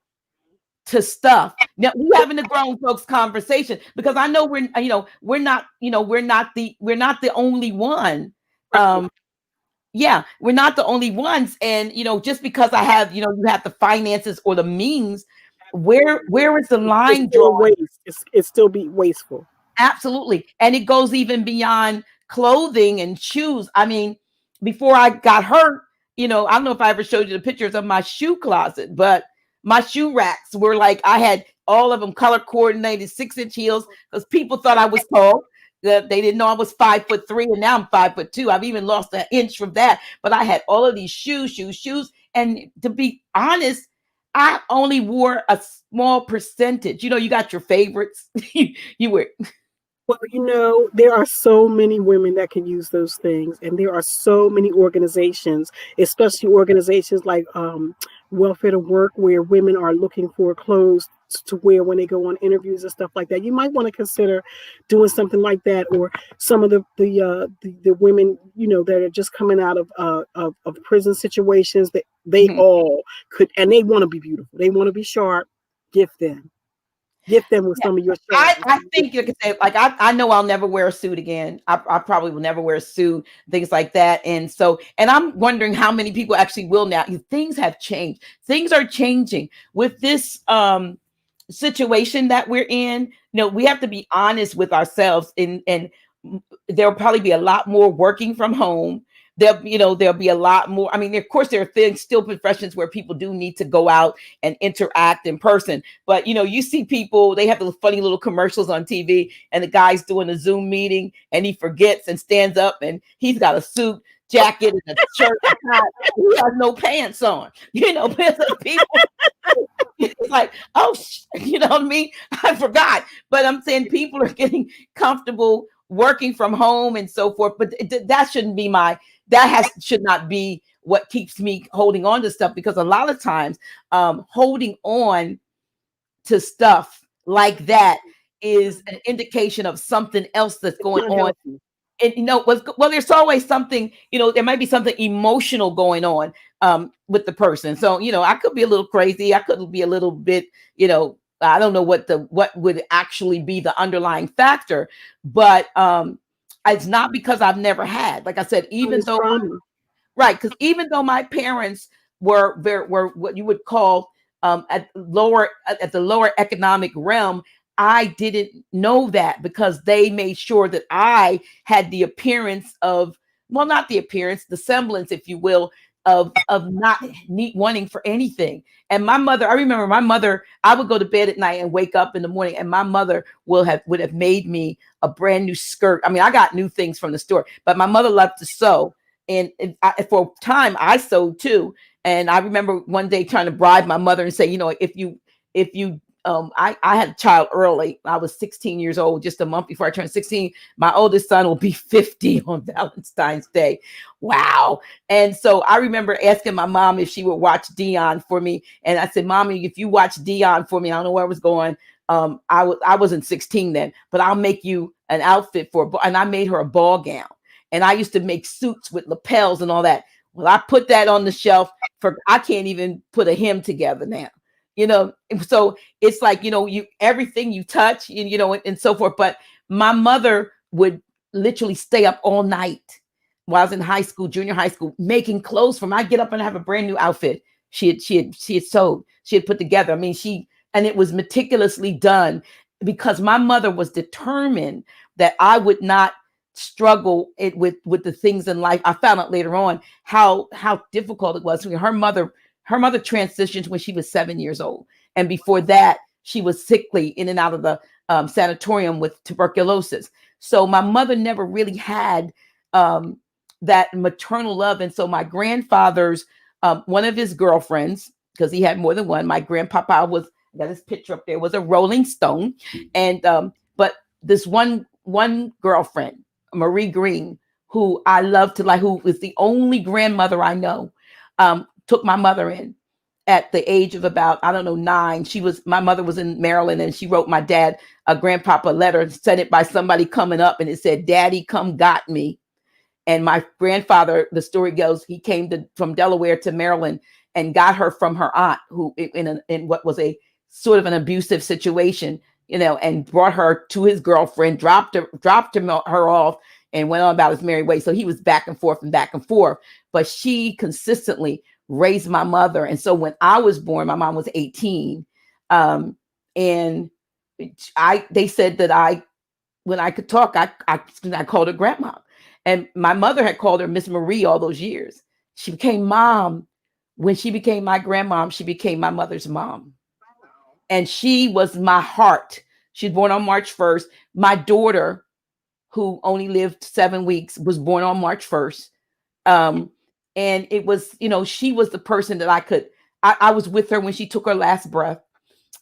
to stuff. Now we're having the grown folks conversation because I know we're not the only one. Yeah, we're not the only ones. And just because I have, you have the finances or the means, where is the line drawn? It's still be wasteful. Absolutely. And it goes even beyond clothing and shoes. I mean, before I got hurt, I don't know if I ever showed you the pictures of my shoe closet, but my shoe racks were like, I had all of them color coordinated 6-inch heels because people thought I was tall. They didn't know I was 5'3", and now I'm 5'2". I've even lost an inch from that. But I had all of these shoes. And to be honest, I only wore a small percentage. You got your favorites. You were. Well, there are so many women that can use those things, and there are so many organizations, especially organizations like Welfare to Work, where women are looking for clothes to wear when they go on interviews and stuff like that. You might want to consider doing something like that, or some of the women, that are just coming out of prison situations, that they all could, and they want to be beautiful, they want to be sharp. Gift them with some of your shirts. I think you can say, like, I know I'll never wear a suit again. I probably will never wear a suit, things like that. And I'm wondering how many people actually will now. Things have changed. Things are changing with this situation that we're in. We have to be honest with ourselves, and there'll probably be a lot more working from home. There'll be a lot more. I mean, of course, there are still professions where people do need to go out and interact in person. But, you see people, they have the funny little commercials on TV, and the guy's doing a Zoom meeting and he forgets and stands up and he's got a suit, jacket, and a shirt. He has no pants on, people. It's like, oh, you know what I mean? I forgot. But I'm saying people are getting comfortable working from home and so forth. But that should not be what keeps me holding on to stuff, because a lot of times holding on to stuff like that is an indication of something else that's going on. And there's always something, there might be something emotional going on with the person. So, I could be a little crazy. I could be a little bit, I don't know what would actually be the underlying factor, but it's not because I've never had, like I said, because even though my parents were what you would call at the lower economic realm, I didn't know that because they made sure that I had the appearance of, well, not the appearance, the semblance, if you will, of not wanting for anything. And my mother, I remember my mother, I would go to bed at night and wake up in the morning, and my mother would have made me a brand new skirt. I mean, I got new things from the store, but my mother loved to sew. And for a time I sewed too. And I remember one day trying to bribe my mother and say, if you I had a child early. I was 16 years old, just a month before I turned 16. My oldest son will be 50 on Valentine's Day. Wow. And so I remember asking my mom if she would watch Dion for me. And I said, Mommy, if you watch Dion for me, I don't know where I was going. I wasn't 16 then, but I'll make you an outfit and I made her a ball gown. And I used to make suits with lapels and all that. Well, I put that on the shelf I can't even put a hem together now, so it's like, you everything you touch, and so forth. But my mother would literally stay up all night while I was in high school, junior high school, making clothes for me. I get up and have a brand new outfit. She had sewed, she had put together. I mean, and it was meticulously done because my mother was determined that I would not struggle with the things in life. I found out later on how difficult it was. Her mother transitioned when she was 7 years old, and before that she was sickly in and out of the sanatorium with tuberculosis. So my mother never really had that maternal love. And so my grandfather's one of his girlfriends, because he had more than one, my grandpapa I got his picture up there, was a Rolling Stone. And but this one girlfriend, Marie Green, who I love to like, who was the only grandmother I know, took my mother in at the age of about, I don't know, 9. My mother was in Maryland, and she wrote my dad, a grandpapa, letter, sent it by somebody coming up, and it said, "Daddy come got me." And my grandfather, the story goes, he came from Delaware to Maryland and got her from her aunt, who in what was a sort of an abusive situation, and brought her to his girlfriend, dropped her off, and went on about his merry way. So he was back and forth. But she consistently raised my mother. And so when I was born, my mom was 18. And they said that when I could talk, I called her grandma. And my mother had called her Miss Marie all those years. She became mom. When she became my grandmom, she became my mother's mom. And she was my heart. She was born on March 1st. My daughter, who only lived 7 weeks, was born on March 1st. And it was, she was the person that I was with her when she took her last breath.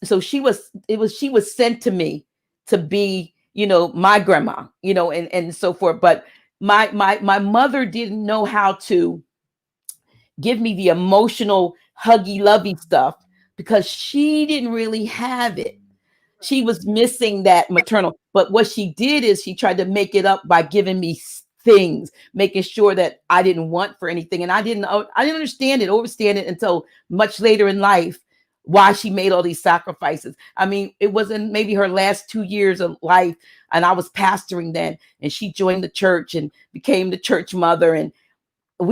So she was sent to me to be, my grandma, and so forth. But my mother didn't know how to give me the emotional huggy lovey stuff because she didn't really have it. She was missing that maternal. But what she did is she tried to make it up by giving me things, making sure that I didn't want for anything. And I didn't understand it, understand it until much later in life, why she made all these sacrifices. I mean, it wasn't maybe her last 2 years of life, and I was pastoring then, and she joined the church and became the church mother. And I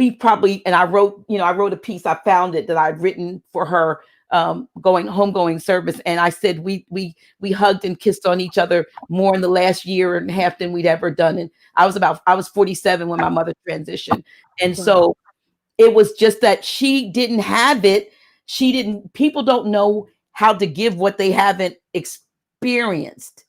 wrote a piece, I found it, that I'd written for her, homegoing service. And I said, we hugged and kissed on each other more in the last year and a half than we'd ever done. And I was 47 when my mother transitioned. And so it was just that she didn't have it. People don't know how to give what they haven't experienced.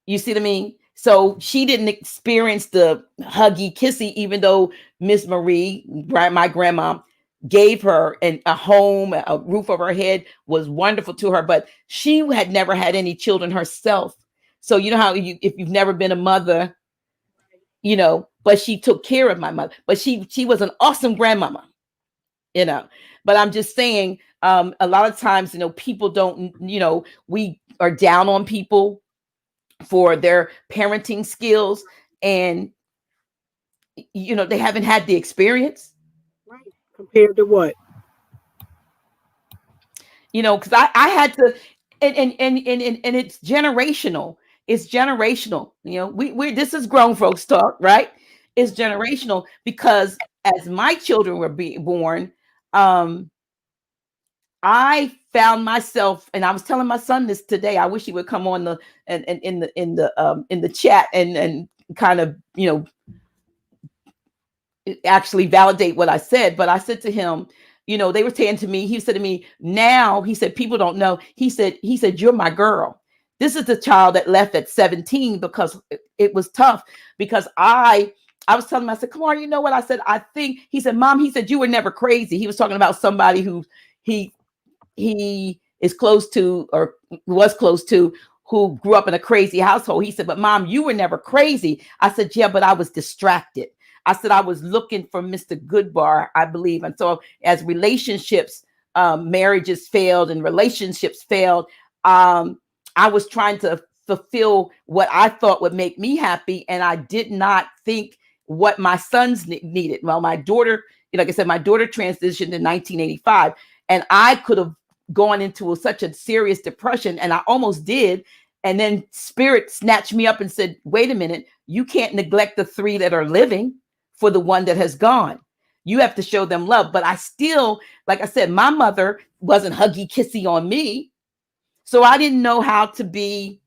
You see what I mean? So she didn't experience the huggy kissy, even though Miss Marie, my grandma, gave her a home, a roof over her head, was wonderful to her. But she had never had any children herself. So you know how if you've never been a mother, but she took care of my mother. But she was an awesome grandmama, But I'm just saying, a lot of times, people don't, we are down on people for their parenting skills, and they haven't had the experience. Right. Compared to what? Because I had to, and it's generational. It's generational. We this is grown folks talk, right? It's generational because as my children were being born, I found myself, and I was telling my son this today. I wish he would come on in the chat and kind of actually validate what I said. But I said to him, they were saying to me, he said to me, now, he said, people don't know. He said, you're my girl. This is the child that left at 17 because it was tough. Because I was telling him, I said, come on, you know what? I said, I think, he said, Mom, he said, you were never crazy. He was talking about somebody who he is close to, or was close to, who grew up in a crazy household. He said, but Mom, you were never crazy. I said, yeah, but I was distracted. I said, I was looking for Mr. Goodbar, I believe. And so as relationships, marriages failed and relationships failed, I was trying to fulfill what I thought would make me happy. And I did not think what my sons needed. Well, my daughter, like I said, my daughter transitioned in 1985, and I could have gone into such a serious depression, and I almost did. And then Spirit snatched me up and said, wait a minute, you can't neglect the 3 that are living for the one that has gone. You have to show them love. But I still, like I said, my mother wasn't huggy kissy on me. So I didn't know how to be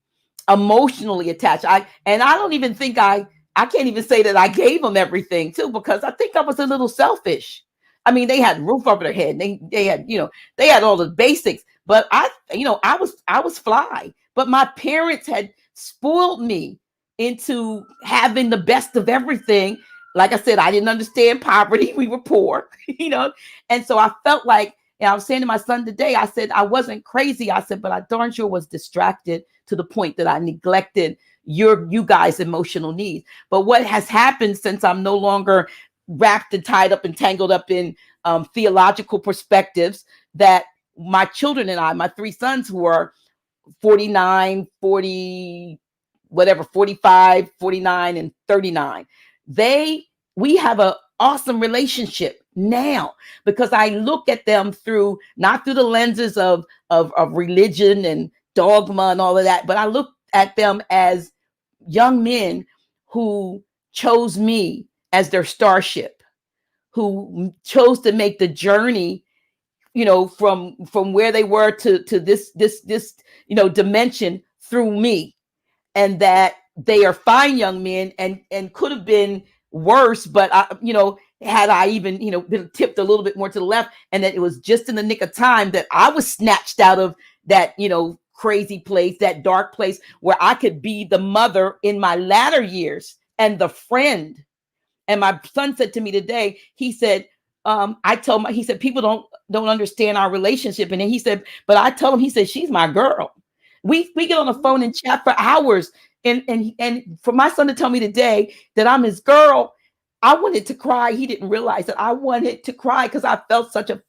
emotionally attached. I don't even think I can't even say that I gave them everything too, because I think I was a little selfish. I mean, they had roof over their head. They had, they had all the basics, but I was fly. But my parents had spoiled me into having the best of everything. Like I said, I didn't understand poverty. We were poor, and so I felt like, and I was saying to my son today, I said, I wasn't crazy. I said, but I darn sure was distracted to the point that I neglected you guys' emotional needs. But what has happened since I'm no longer wrapped and tied up and tangled up in theological perspectives, that my children and I, my 3 sons who are 49, 40, whatever, 45, 49, and 39, we have a awesome relationship now, because I look at them not through the lenses of religion and dogma and all of that, but I look at them as young men who chose me as their starship, who chose to make the journey, from where they were to this dimension through me, and that they are fine young men and could have been worse, but had I even been tipped a little bit more to the left, and that it was just in the nick of time that I was snatched out of that crazy place, that dark place, where I could be the mother in my latter years and the friend. And my son said to me today, he said, he said, people don't understand our relationship. And then he said, but I told him, he said, she's my girl. We get on the phone and chat for hours. And for my son to tell me today that I'm his girl, I wanted to cry. He didn't realize that I wanted to cry, because I felt such a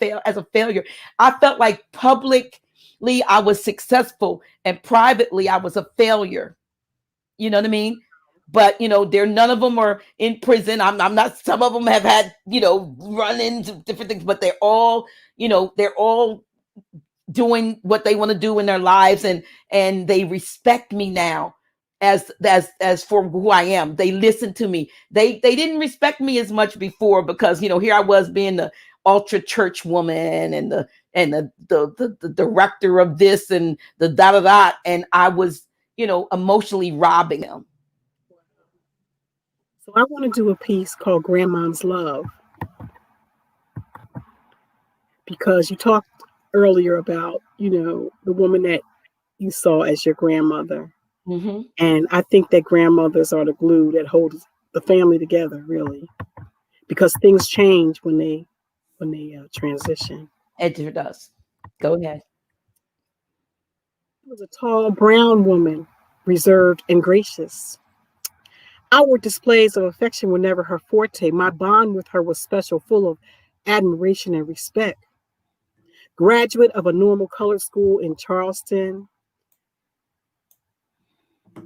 failure. I felt like publicly I was successful and privately I was a failure. You know what I mean? But none of them are in prison. I'm not. Some of them have had run into different things, but they're all doing what they want to do in their lives, and they respect me now as for who I am. They listen to me. They didn't respect me as much before, because here I was being the ultra church woman and the director of this and the da, and I was emotionally robbing them. So I want to do a piece called Grandma's Love, because you talked earlier about, the woman that you saw as your grandmother. Mm-hmm. And I think that grandmothers are the glue that holds the family together, really, because things change when they transition. It does. Go ahead. It was a tall brown woman, reserved and gracious. Outward displays of affection were never her forte. My bond with her was special, full of admiration and respect. Graduate of a normal colored school in Charleston.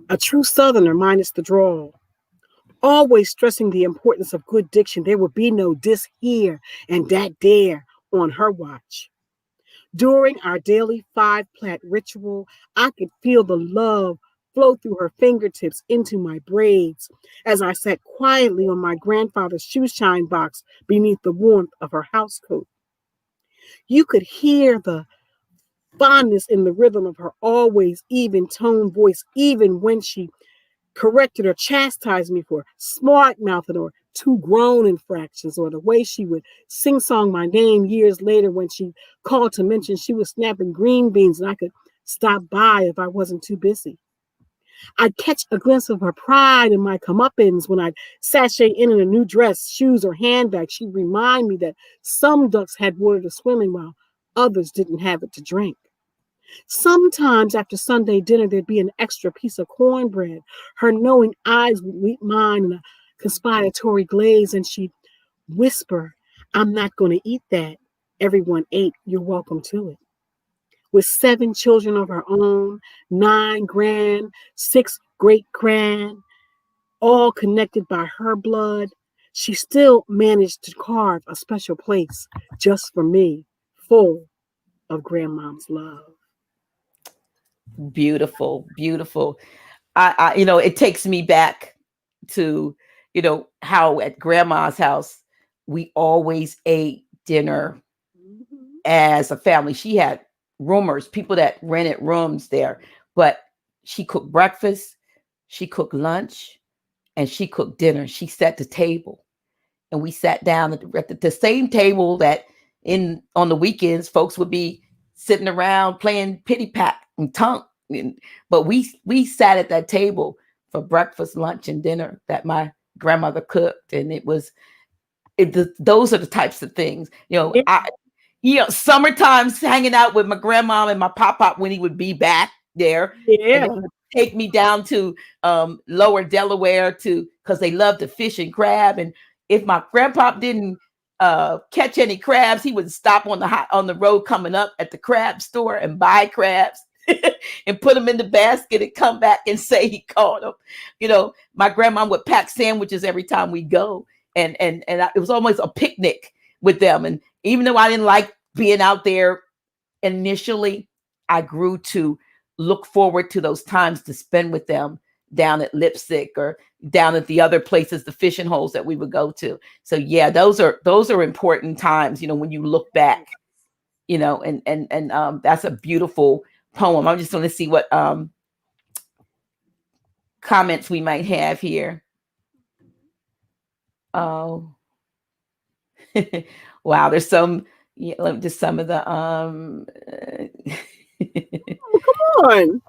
A true Southerner minus the drawl. Always stressing the importance of good diction. There would be no dis here and that there on her watch. During our daily 5-plait ritual, I could feel the love flow through her fingertips into my braids as I sat quietly on my grandfather's shoe shine box beneath the warmth of her housecoat. You could hear the fondness in the rhythm of her always even toned voice, even when she corrected or chastised me for smart mouthing or too grown infractions, or the way she would sing song my name years later when she called to mention she was snapping green beans and I could stop by if I wasn't too busy. I'd catch a glimpse of her pride in my comeuppance when I'd sashay in a new dress, shoes, or handbag. She'd remind me that some ducks had water to swim in while others didn't have it to drink. Sometimes after Sunday dinner, there'd be an extra piece of cornbread. Her knowing eyes would meet mine in a conspiratory glaze, and she'd whisper, "I'm not going to eat that. Everyone ate. You're welcome to it." with 7 children of her own, 9 grand, 6 great grand, all connected by her blood, she still managed to carve a special place just for me, full of grandmom's love. Beautiful, beautiful. I it takes me back to, how at grandma's house, we always ate dinner as a family. She had roomers, people that rented rooms there, but she cooked breakfast, she cooked lunch, and she cooked dinner. She set the table, and we sat down at the same table that on the weekends folks would be sitting around playing pity pat and tongue. But we sat at that table for breakfast, lunch, and dinner that my grandmother cooked, and those are the types of things. Summertimes hanging out with my grandma and my pop when he would be back there. Yeah. And they would take me down to lower Delaware because they love to fish and crab. And if my grandpa didn't catch any crabs, he would stop on the road coming up at the crab store and buy crabs and put them in the basket and come back and say he caught them. My grandma would pack sandwiches every time we go. And it was almost a picnic with them. And even though I didn't like being out there initially, I grew to look forward to those times to spend with them down at Lipstick or down at the other places, the fishing holes that we would go to. So yeah, those are important times, when you look back, and that's a beautiful poem. I'm just going to see what comments we might have here. Oh, wow. There's some, just some of the, oh, come on.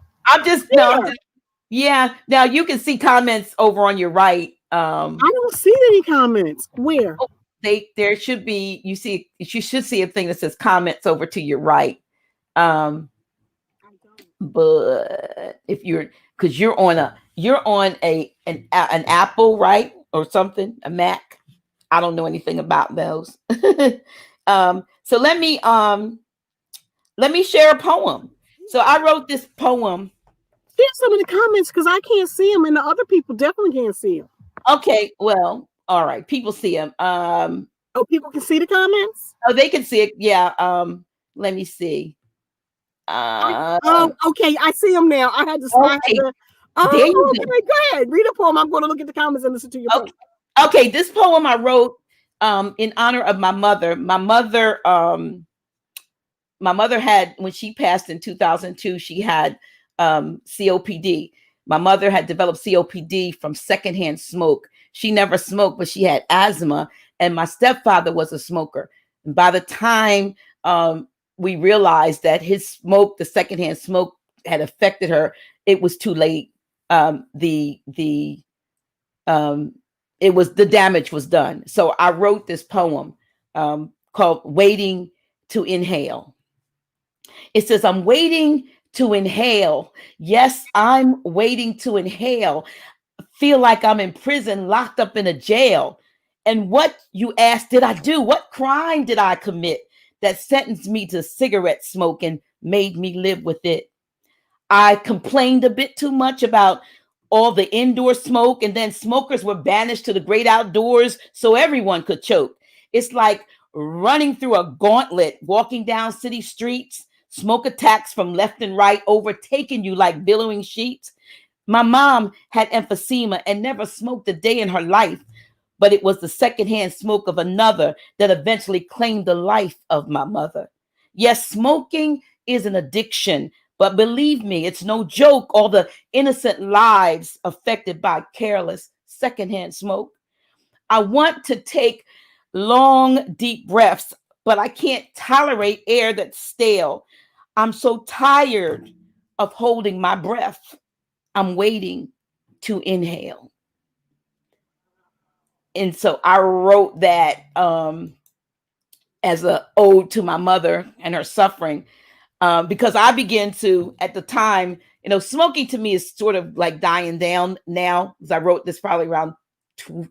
Yeah. Now you can see comments over on your right. I don't see any comments. Where? There should be, you should see a thing that says comments over to your right. But if because you're on an Apple, right? Or something, a Mac. I don't know anything about those. So let me share a poem. So I wrote this poem. Share some of the comments because I can't see them and the other people definitely can't see them. Okay, well, all right. People see them. Oh, people can see the comments? Oh, they can see it. Yeah. Let me see. Okay. I see them now. I had to okay. Okay, go ahead. Read a poem. I'm going to look at the comments and listen to your poem. Okay, this poem I wrote in honor of my mother. My mother had, when she passed in 2002, she had COPD. My mother had developed COPD from secondhand smoke. She never smoked, but she had asthma, and my stepfather was a smoker. And by the time we realized that his smoke, the secondhand smoke, had affected her, it was too late. The damage was done. So I wrote this poem called Waiting to Inhale. It says, I'm waiting to inhale. Yes, I'm waiting to inhale. Feel like I'm in prison, locked up in a jail. And what, you ask, did I do? What crime did I commit that sentenced me to cigarette smoke and made me live with it? I complained a bit too much about all the indoor smoke, and then smokers were banished to the great outdoors so everyone could choke. It's like running through a gauntlet, walking down city streets, smoke attacks from left and right, overtaking you like billowing sheets. My mom had emphysema and never smoked a day in her life, but it was the secondhand smoke of another that eventually claimed the life of my mother. Yes, smoking is an addiction, but believe me, it's no joke, all the innocent lives affected by careless secondhand smoke. I want to take long, deep breaths, but I can't tolerate air that's stale. I'm so tired of holding my breath. I'm waiting to inhale. And so I wrote that as an ode to my mother and her suffering, because I began to, at the time, smoking to me is sort of like dying down now, because I wrote this probably around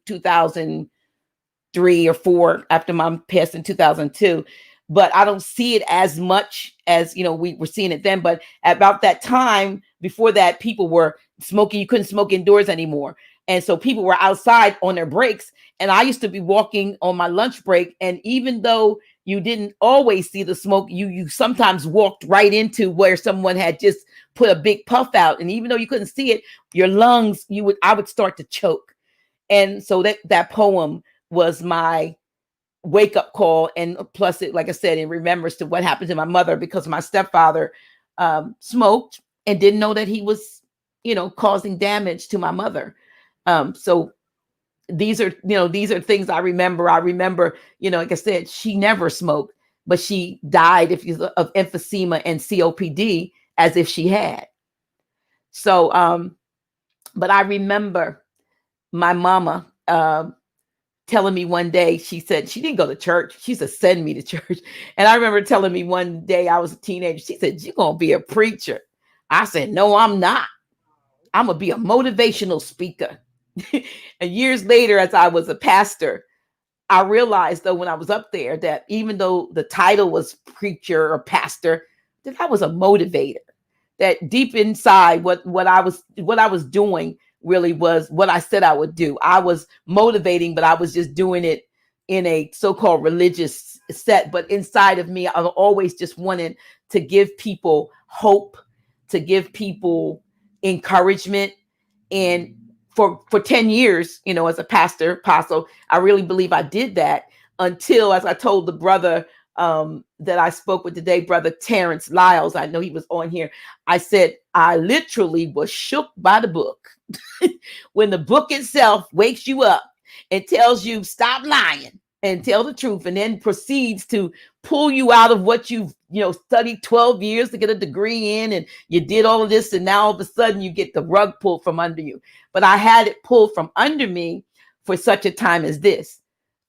2003 or 4 after mom passed in 2002. but I don't see it as much as, we were seeing it then. But at about that time, before that, people were smoking. You couldn't smoke indoors anymore. And so people were outside on their breaks. And I used to be walking on my lunch break. And even though you didn't always see the smoke, you sometimes walked right into where someone had just put a big puff out. And even though you couldn't see it, your lungs, I would start to choke. And so that poem was my wake up call. And plus it, like I said, in remembrance to what happened to my mother, because my stepfather smoked and didn't know that he was, causing damage to my mother. So these are things I remember. I remember, like I said, she never smoked, but she died of emphysema and COPD as if she had. So, but I remember my mama telling me one day, she said she didn't go to church. She used to send me to church. And I remember telling me one day, I was a teenager, she said, "You're going to be a preacher." I said, "No, I'm not. I'm going to be a motivational speaker." And years later, as I was a pastor, I realized, though, when I was up there, that even though the title was preacher or pastor, that I was a motivator. That deep inside, what I was doing really was what I said I would do. I was motivating, but I was just doing it in a so-called religious set. But inside of me, I always just wanted to give people hope, to give people encouragement. And for 10 years, as a pastor, apostle, I really believe I did that until, as I told the brother that I spoke with today, Brother Terrence Lyles, I know he was on here. I said, I literally was shook by the book. When the book itself wakes you up and tells you stop lying and tell the truth, and then proceeds to pull you out of what you've studied 12 years to get a degree in, and you did all of this, and now all of a sudden you get the rug pulled from under you. But I had it pulled from under me for such a time as this,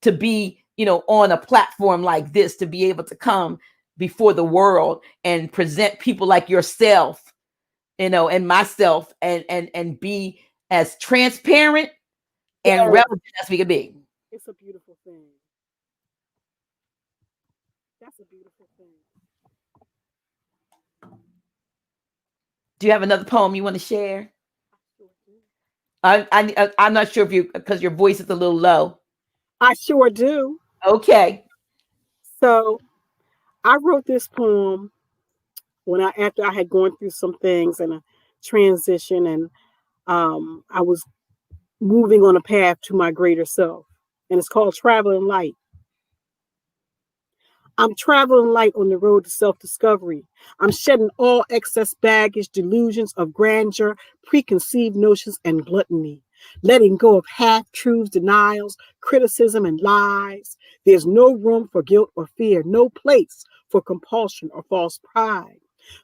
to be on a platform like this, to be able to come before the world and present people like yourself, and myself, and be as transparent and relevant as we can be. It's a beautiful thing. That's a beautiful thing. Do you have another poem you want to share? I'm not sure if because your voice is a little low. I sure do. Okay. So I wrote this poem after I had gone through some things and a transition, and I was moving on a path to my greater self. And it's called Traveling Light. I'm traveling light on the road to self-discovery. I'm shedding all excess baggage, delusions of grandeur, preconceived notions, and gluttony. Letting go of half-truths, denials, criticism, and lies. There's no room for guilt or fear, no place for compulsion or false pride.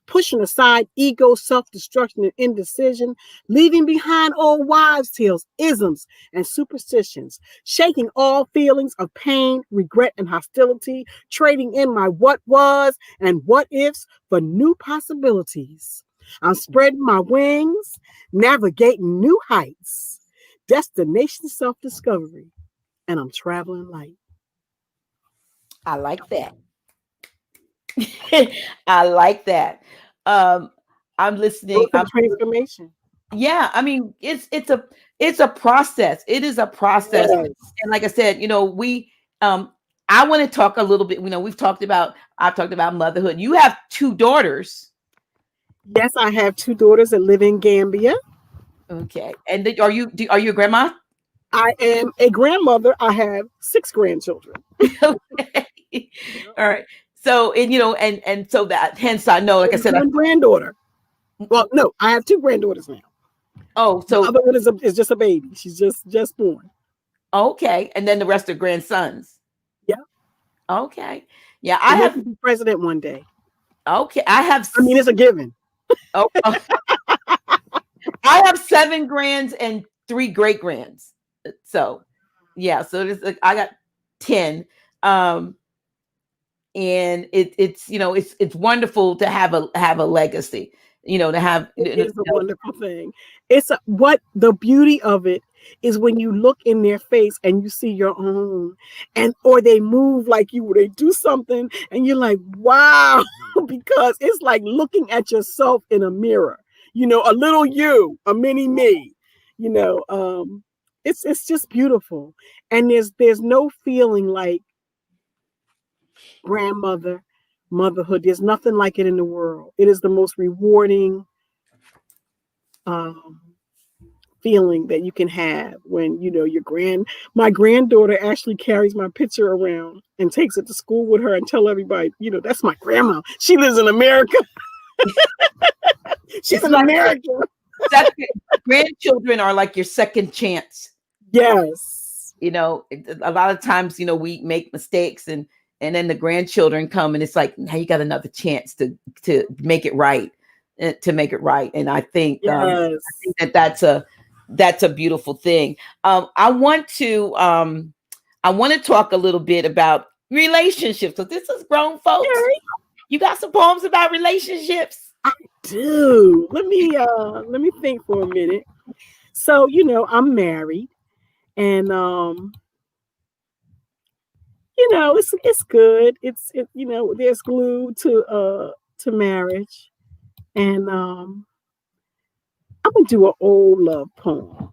Pushing aside ego, self-destruction, and indecision, leaving behind old wives' tales, isms, and superstitions, shaking all feelings of pain, regret, and hostility, trading in my what was and what ifs for new possibilities. I'm spreading my wings, navigating new heights, destination self-discovery, and I'm traveling light. I like that. I like that. I'm listening. Transformation. Yeah, I mean, it's a process. It is a process. Yes. And like I said, we I want to talk a little bit. I've talked about motherhood. You have 2 daughters. Yes, I have 2 daughters that live in Gambia. Okay. And are you a grandma? I am a grandmother. I have 6 grandchildren. Okay. All right. So, and so that, hence I know, like I said, one granddaughter. Well, no, I have 2 granddaughters now. Oh, so the other one is just a baby. She's just born. Okay. And then the rest are grandsons. Yeah. Okay. Yeah. I have to be president one day. Okay. I mean, it's a given. Oh. I have 7 grands and 3 great grands. So, yeah. So I got 10. And it's wonderful to have a legacy, to have. It's a wonderful thing. It's what the beauty of it is when you look in their face and you see your own, and or they move like you, they do something and you're like, wow, because it's like looking at yourself in a mirror, you know, a little you, a mini me, you know. It's just beautiful. And there's no feeling like grandmother, motherhood. There's nothing like it in the world. It is the most rewarding feeling that you can have when, you know, my granddaughter actually carries my picture around and takes it to school with her and tell everybody, you know, that's my grandma. She lives in America. She's in America. Grandchildren are like your second chance. Yes. You know, a lot of times, you know, we make mistakes and then the grandchildren come and it's like, now you got another chance to make it right, And I think, yes. I think that's a beautiful thing. I want to talk a little bit about relationships. So this is grown folks. Okay. You got some poems about relationships? I do. Let me think for a minute. So, you know, I'm married, and you know, it's good. You know, there's glue to marriage. And I'm gonna do an old love poem.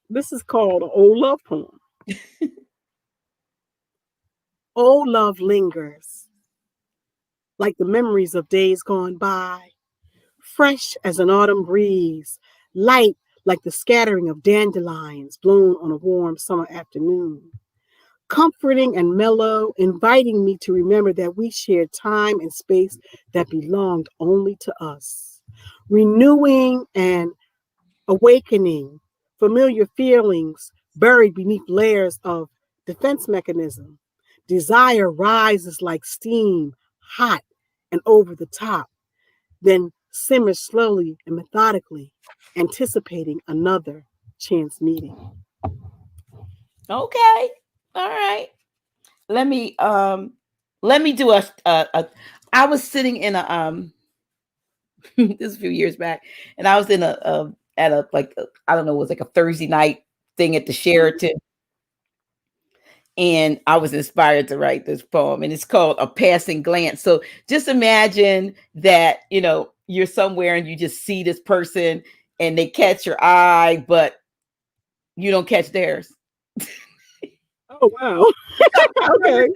This is called an old love poem. Old love lingers like the memories of days gone by, fresh as an autumn breeze, light like the scattering of dandelions blown on a warm summer afternoon, comforting and mellow, inviting me to remember that we shared time and space that belonged only to us, renewing and awakening familiar feelings buried beneath layers of defense mechanism. Desire rises like steam, hot and over the top, then simmers slowly and methodically, anticipating another chance meeting. Okay. All right. Let me do a I was sitting in a this is a few years back, and I was in at a like I don't know, it was like a Thursday night thing at the Sheraton, and I was inspired to write this poem, and it's called A Passing Glance. So just imagine that, you know, you're somewhere and you just see this person and they catch your eye, but you don't catch theirs. Oh wow. Okay.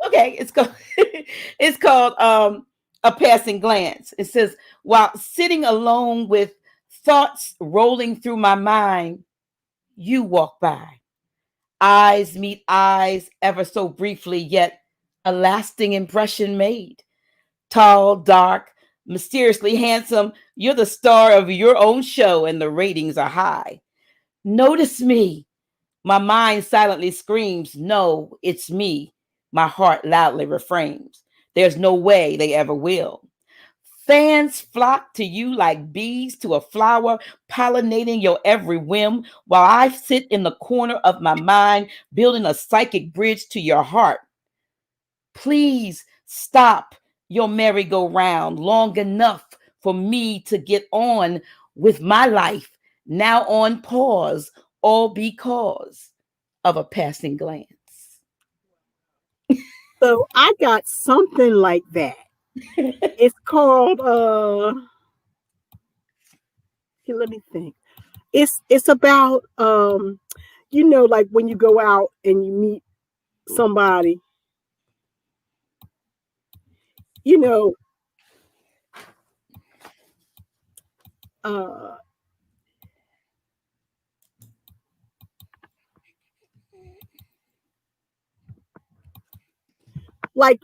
Okay, it's called it's called A Passing Glance. It says, while sitting alone with thoughts rolling through my mind, you walk by. Eyes meet eyes ever so briefly, yet a lasting impression made. Tall, dark, mysteriously handsome, you're the star of your own show and the ratings are high. Notice me. My mind silently screams, no, it's me. My heart loudly refrains. There's no way they ever will. Fans flock to you like bees to a flower, pollinating your every whim, while I sit in the corner of my mind, building a psychic bridge to your heart. Please stop your merry-go-round long enough for me to get on with my life, now on pause, all because of a passing glance. So I got something like that. It's called here, let me think. It's about you know, like when you go out and you meet somebody, you know, uh like,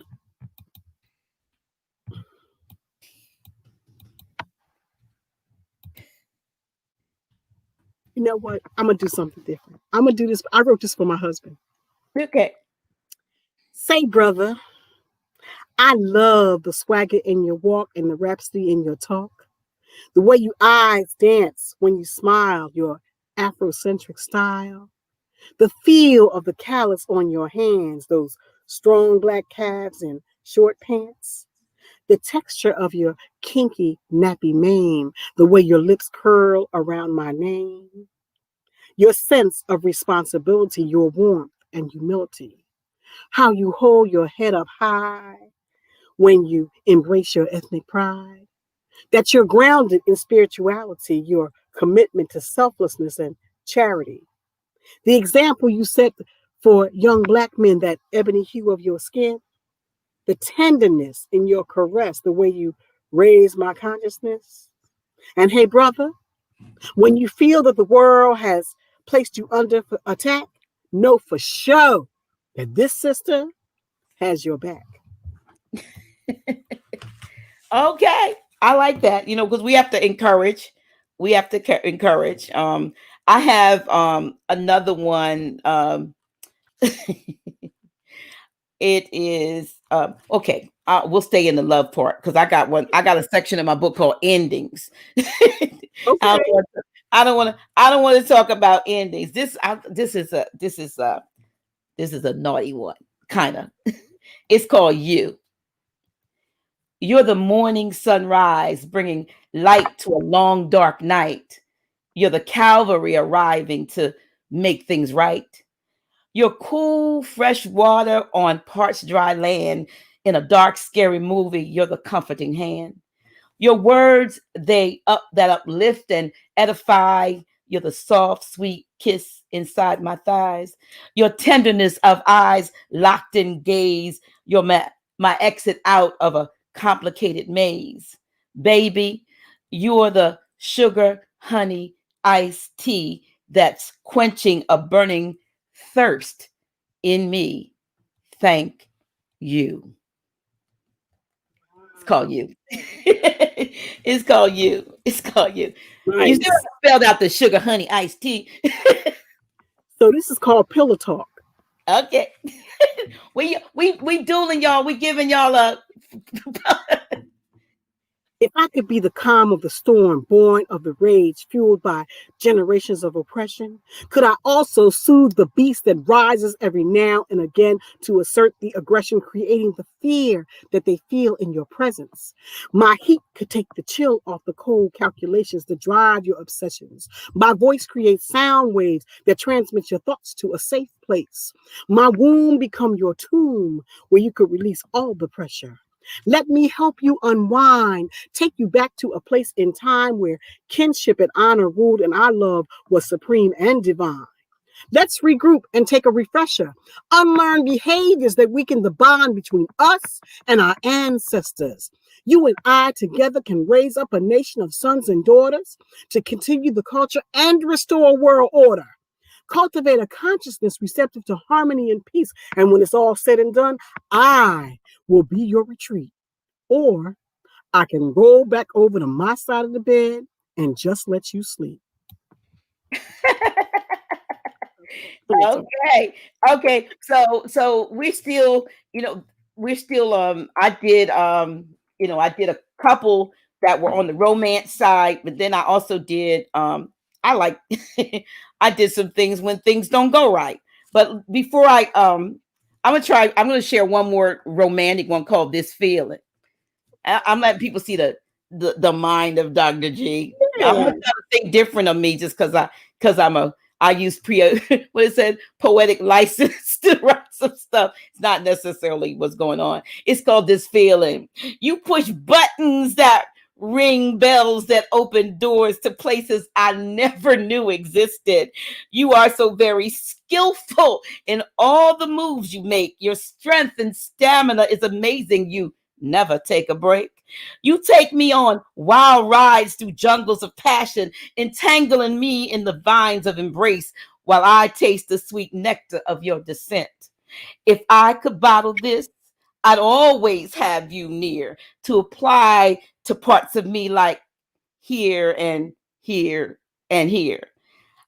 you know what? I'm gonna do something different. I'm gonna do this. I wrote this for my husband. Okay. Say, brother, I love the swagger in your walk and the rhapsody in your talk. The way you eyes dance when you smile, your Afrocentric style. The feel of the callus on your hands, those strong black calves and short pants. The texture of your kinky, nappy mane, the way your lips curl around my name. your sense of responsibility, your warmth and humility, how you hold your head up high when you embrace your ethnic pride, that you're grounded in spirituality, your commitment to selflessness and charity, the example you set for young Black men, that ebony hue of your skin, the tenderness in your caress, the way you raise my consciousness. And hey, brother, when you feel that the world has placed you under attack, know for sure that this sister has your back. Okay, I like that. Because we have to encourage. We have to encourage. I have another one. It is okay. We'll stay in the love part because I got one. I got a section in my book called endings. Okay. I don't want to. I don't want to talk about endings. This is a naughty one, kind of. It's called you. You're the morning sunrise, bringing light to a long dark night. You're the cavalry arriving to make things right. You're cool, fresh water on parched, dry land. In a dark, scary movie, you're the comforting hand. Your words, that uplift and edify. You're the soft, sweet kiss inside my thighs. Your tenderness of eyes locked in gaze. You're my exit out of a complicated maze. Baby, you're the sugar, honey, iced tea that's quenching a burning thirst in me. Thank you. It's called you. It's called you. It's called you. Nice. You still spelled out the sugar, honey, iced tea. So this is called pillow talk. Okay. we dueling y'all. We giving y'all a If I could be the calm of the storm, born of the rage, fueled by generations of oppression, could I also soothe the beast that rises every now and again to assert the aggression, creating the fear that they feel in your presence? My heat could take the chill off the cold calculations that drive your obsessions. My voice creates sound waves that transmit your thoughts to a safe place. My womb become your tomb where you could release all the pressure. Let me help you unwind, take you back to a place in time where kinship and honor ruled and our love was supreme and divine. Let's regroup and take a refresher. Unlearn behaviors that weaken the bond between us and our ancestors. You and I together can raise up a nation of sons and daughters to continue the culture and restore world order. Cultivate a consciousness receptive to harmony and peace. And when it's all said and done, I will be your retreat. Or I can roll back over to my side of the bed and just let you sleep. Okay. So we're still, I did I did a couple that were on the romance side, but then I also did I like I did some things when things don't go right. But before I'm gonna share one more romantic one called This Feeling. I'm letting people see the mind of Dr. G. Yeah. I'm gonna try to think different of me just because I use what it said, poetic license to write some stuff. It's not necessarily what's going on. It's called This Feeling. You push buttons that ring bells that open doors to places I never knew existed. You are so very skillful in all the moves you make. Your strength and stamina is amazing. You never take a break. You take me on wild rides through jungles of passion, entangling me in the vines of embrace while I taste the sweet nectar of your descent. If I could bottle this, I'd always have you near to apply to parts of me like here and here and here.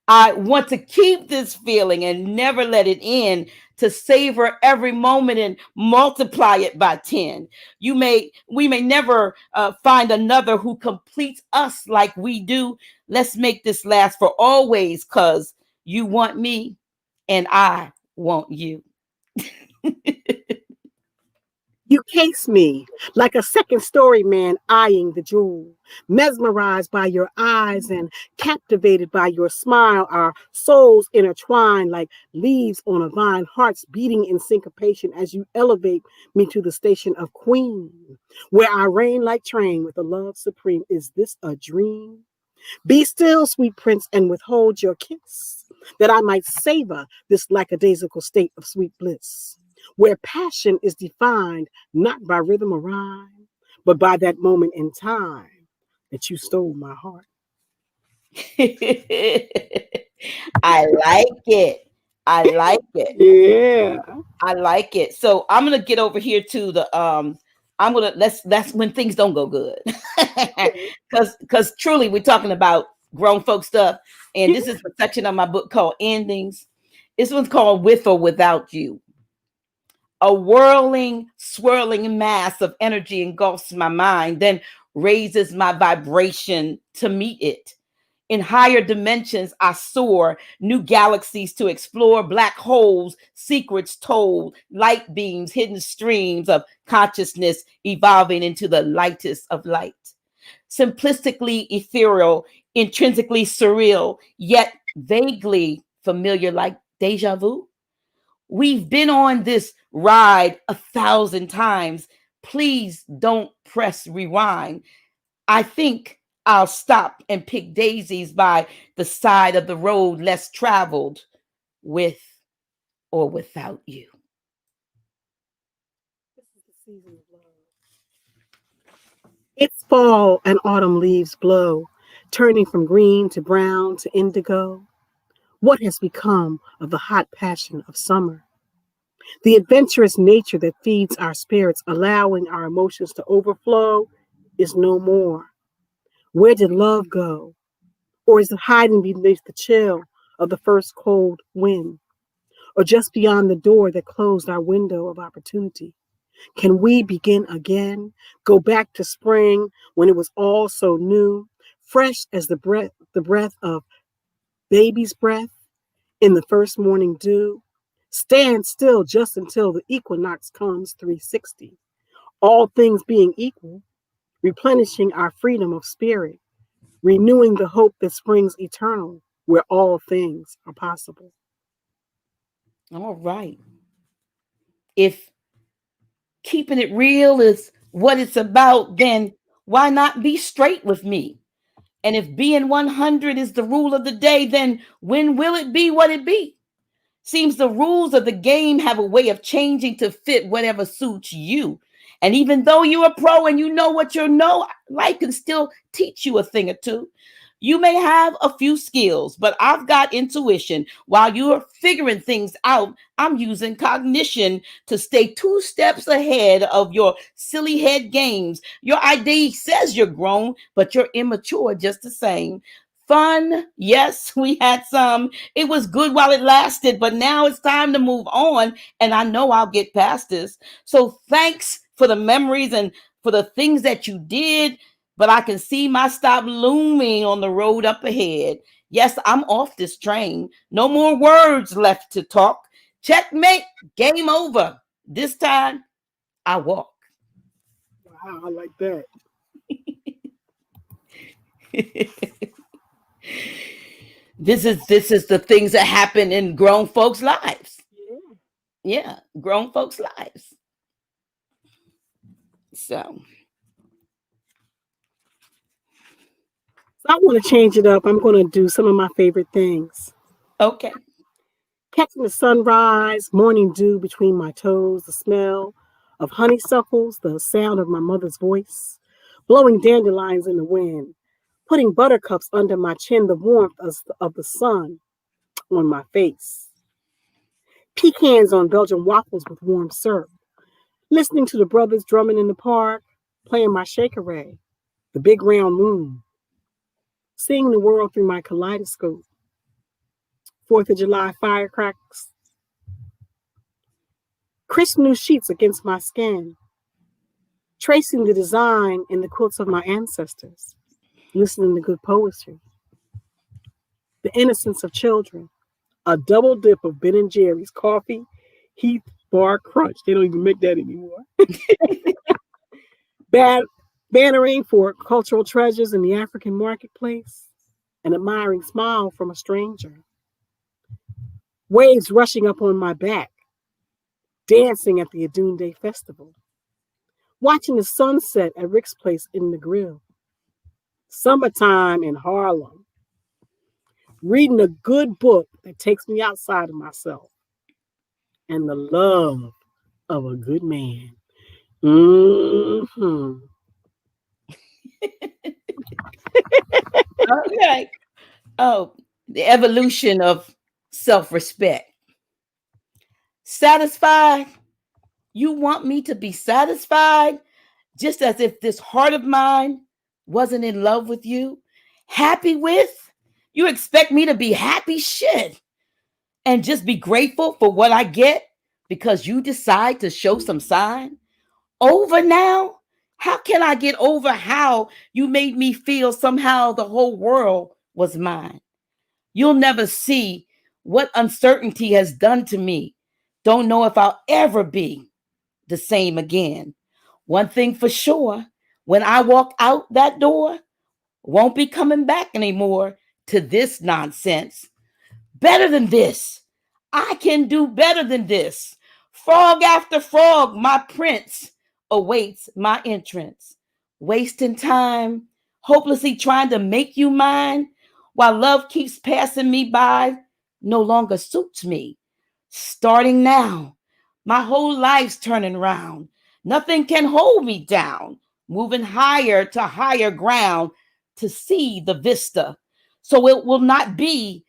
I want to keep this feeling and never let it end, to savor every moment and multiply it by 10. We may never find another who completes us like we do. Let's make this last for always, because you want me and I want you. You case me like a second-story man eyeing the jewel, mesmerized by your eyes and captivated by your smile. Our souls intertwine like leaves on a vine, hearts beating in syncopation as you elevate me to the station of queen, where I reign like train with a love supreme. Is this a dream? Be still, sweet prince, and withhold your kiss, that I might savor this lackadaisical state of sweet bliss, where passion is defined not by rhythm or rhyme, but by that moment in time that you stole my heart. I like it. I like it. Yeah. I like it. So I'm gonna get over here to the I'm gonna that's when things don't go good. Because truly we're talking about grown folk stuff. And this is a section of my book called Endings. This one's called With or Without You. A whirling, swirling mass of energy engulfs my mind, then raises my vibration to meet it. In higher dimensions, I soar, new galaxies to explore, black holes, secrets told, light beams, hidden streams of consciousness evolving into the lightest of light. Simplistically ethereal, intrinsically surreal, yet vaguely familiar like deja vu. We've been on this ride 1,000 times. Please don't press rewind. I think I'll stop and pick daisies by the side of the road less traveled, with or without you. This is the season of love. It's fall and autumn leaves blow, turning from green to brown to indigo. What has become of the hot passion of summer? The adventurous nature that feeds our spirits, allowing our emotions to overflow, is no more. Where did love go? Or is it hiding beneath the chill of the first cold wind? Or just beyond the door that closed our window of opportunity? Can we begin again? Go back to spring when it was all so new, fresh as the breath of baby's breath in the first morning dew? Stand still just until the equinox comes 360. All things being equal, replenishing our freedom of spirit, renewing the hope that springs eternal, where all things are possible. All right. If keeping it real is what it's about, then why not be straight with me? And if being 100 is the rule of the day, then when will it be what it be? Seems the rules of the game have a way of changing to fit whatever suits you. And even though you're a pro and you know what you know, life can still teach you a thing or two. You may have a few skills, but I've got intuition. While you're figuring things out, I'm using cognition to stay 2 steps ahead of your silly head games. Your ID says you're grown, but you're immature just the same. Fun, yes, we had some. It was good while it lasted, but now it's time to move on, and I know I'll get past this. So thanks for the memories and for the things that you did, but I can see my stop looming on the road up ahead. Yes, I'm off this train. No more words left to talk. Checkmate, game over. This time, I walk. Wow, I like that. This is the things that happen in grown folks' lives. Yeah. Yeah, grown folks' lives. So, So I want to change it up. I'm going to do some of my favorite things. okay. Catching the sunrise, morning dew between my toes, the smell of honeysuckles, the sound of my mother's voice, blowing dandelions in the wind, putting buttercups under my chin, the warmth of the sun on my face, pecans on Belgian waffles with warm syrup, listening to the brothers drumming in the park, playing my shakeré, the big round moon, seeing the world through my kaleidoscope, 4th of July firecrackers, crisp new sheets against my skin, tracing the design in the quilts of my ancestors, listening to good poetry, the innocence of children, a double dip of Ben and Jerry's coffee, Heath Bar crunch. They don't even make that anymore. Bannering for cultural treasures in the African marketplace. An admiring smile from a stranger. Waves rushing up on my back. Dancing at the Adunde Festival. Watching the sunset at Rick's Place in the Grill. Summertime in Harlem. Reading a good book that takes me outside of myself. And the love of a good man. Mm-hmm. Okay. Oh, the evolution of self-respect. Satisfied? You want me to be satisfied? Just as if this heart of mine wasn't in love with you? Happy with? You expect me to be happy? Shit. And just be grateful for what I get because you decide to show some sign? Over now? How can I get over how you made me feel somehow the whole world was mine? You'll never see what uncertainty has done to me. Don't know if I'll ever be the same again. One thing for sure, when I walk out that door, won't be coming back anymore to this nonsense. Better than this. I can do better than this. Frog after frog, my prince awaits my entrance. Wasting time, hopelessly trying to make you mine, while love keeps passing me by, no longer suits me. Starting now, my whole life's turning round. Nothing can hold me down. Moving higher to higher ground to see the vista. So it will not be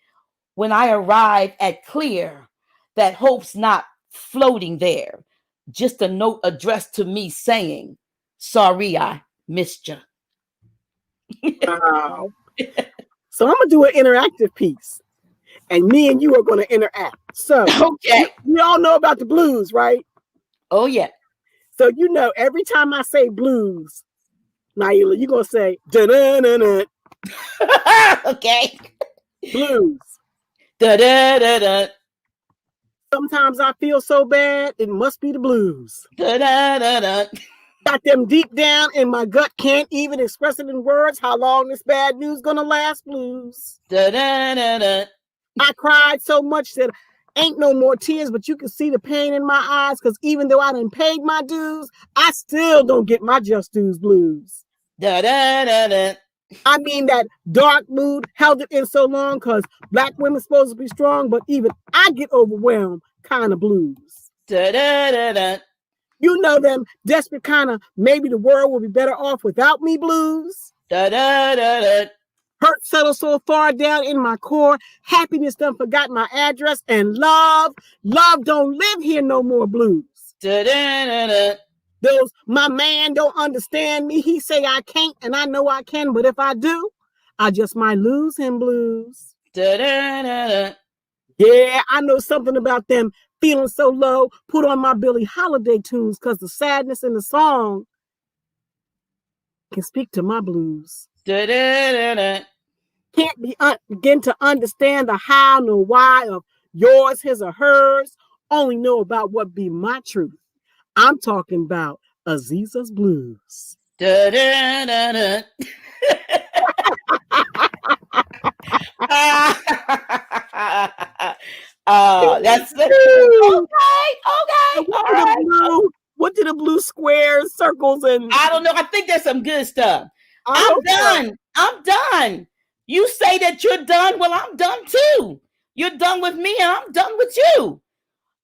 when I arrive at clear that hope's not floating there. Just a note addressed to me saying, sorry, I missed you. Wow. So I'm going to do an interactive piece. And me and you are going to interact. So okay. We all know about the blues, right? Oh, yeah. So you know, every time I say blues, Naila, you're going to say, da-da-da-da. Okay. Blues. Da-da-da-da. Sometimes I feel so bad, it must be the blues. Da-da-da-da. Got them deep down in my gut, can't even express it in words. How long this bad news gonna last, blues? Da-da-da-da. I cried so much that ain't no more tears, but you can see the pain in my eyes, because even though I done paid my dues, I still don't get my just dues blues. Da-da-da-da. I mean, that dark mood held it in so long because Black women supposed to be strong, but even I get overwhelmed kind of blues. Da-da-da-da. You know them desperate kind of maybe the world will be better off without me blues. Da-da-da-da. Hurt settled so far down in my core. Happiness done forgot my address. And love don't live here no more blues. Da-da-da-da. Those, my man don't understand me. He say I can't, and I know I can, but if I do, I just might lose him blues. Da-da-da-da. Yeah, I know something about them feeling so low. Put on my Billie Holiday tunes, because the sadness in the song can speak to my blues. Da-da-da-da. Can't begin to understand the how nor why of yours, his, or hers. Only know about what be my truth. I'm talking about Aziza's blues. Da-da-da-da. That's it. Okay. All right. What did the blue squares, circles, and I don't know. I think there's some good stuff. I'm done. I'm done. You say that you're done. Well, I'm done too. You're done with me, and I'm done with you.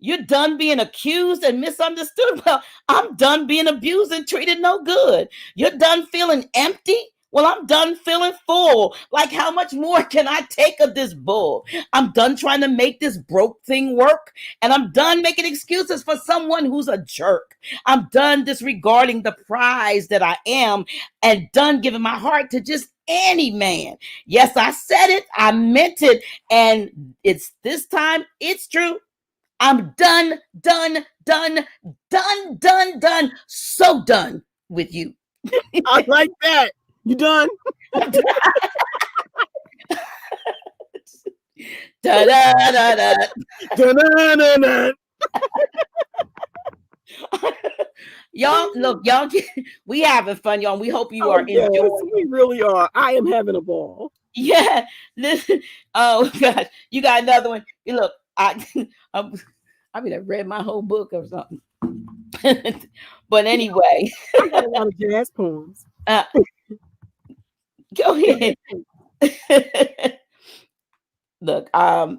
You're done being accused and misunderstood. Well, I'm done being abused and treated no good. You're done feeling empty. Well, I'm done feeling full. Like, how much more can I take of this bull? I'm done trying to make this broke thing work. And I'm done making excuses for someone who's a jerk. I'm done disregarding the prize that I am and done giving my heart to just any man. Yes, I said it. I meant it. And it's this time, it's true. I'm done. So done with you. I like that. You done? Da-da-da-da. Da-da-da-da. Y'all, look, y'all, we having fun, y'all. We hope you are yes, enjoying. we really are. I am having a ball. Yeah, listen. Oh gosh, you got another one. Look, I mean, I read my whole book or something. But anyway, I got a lot of jazz poems. Go ahead. Look, I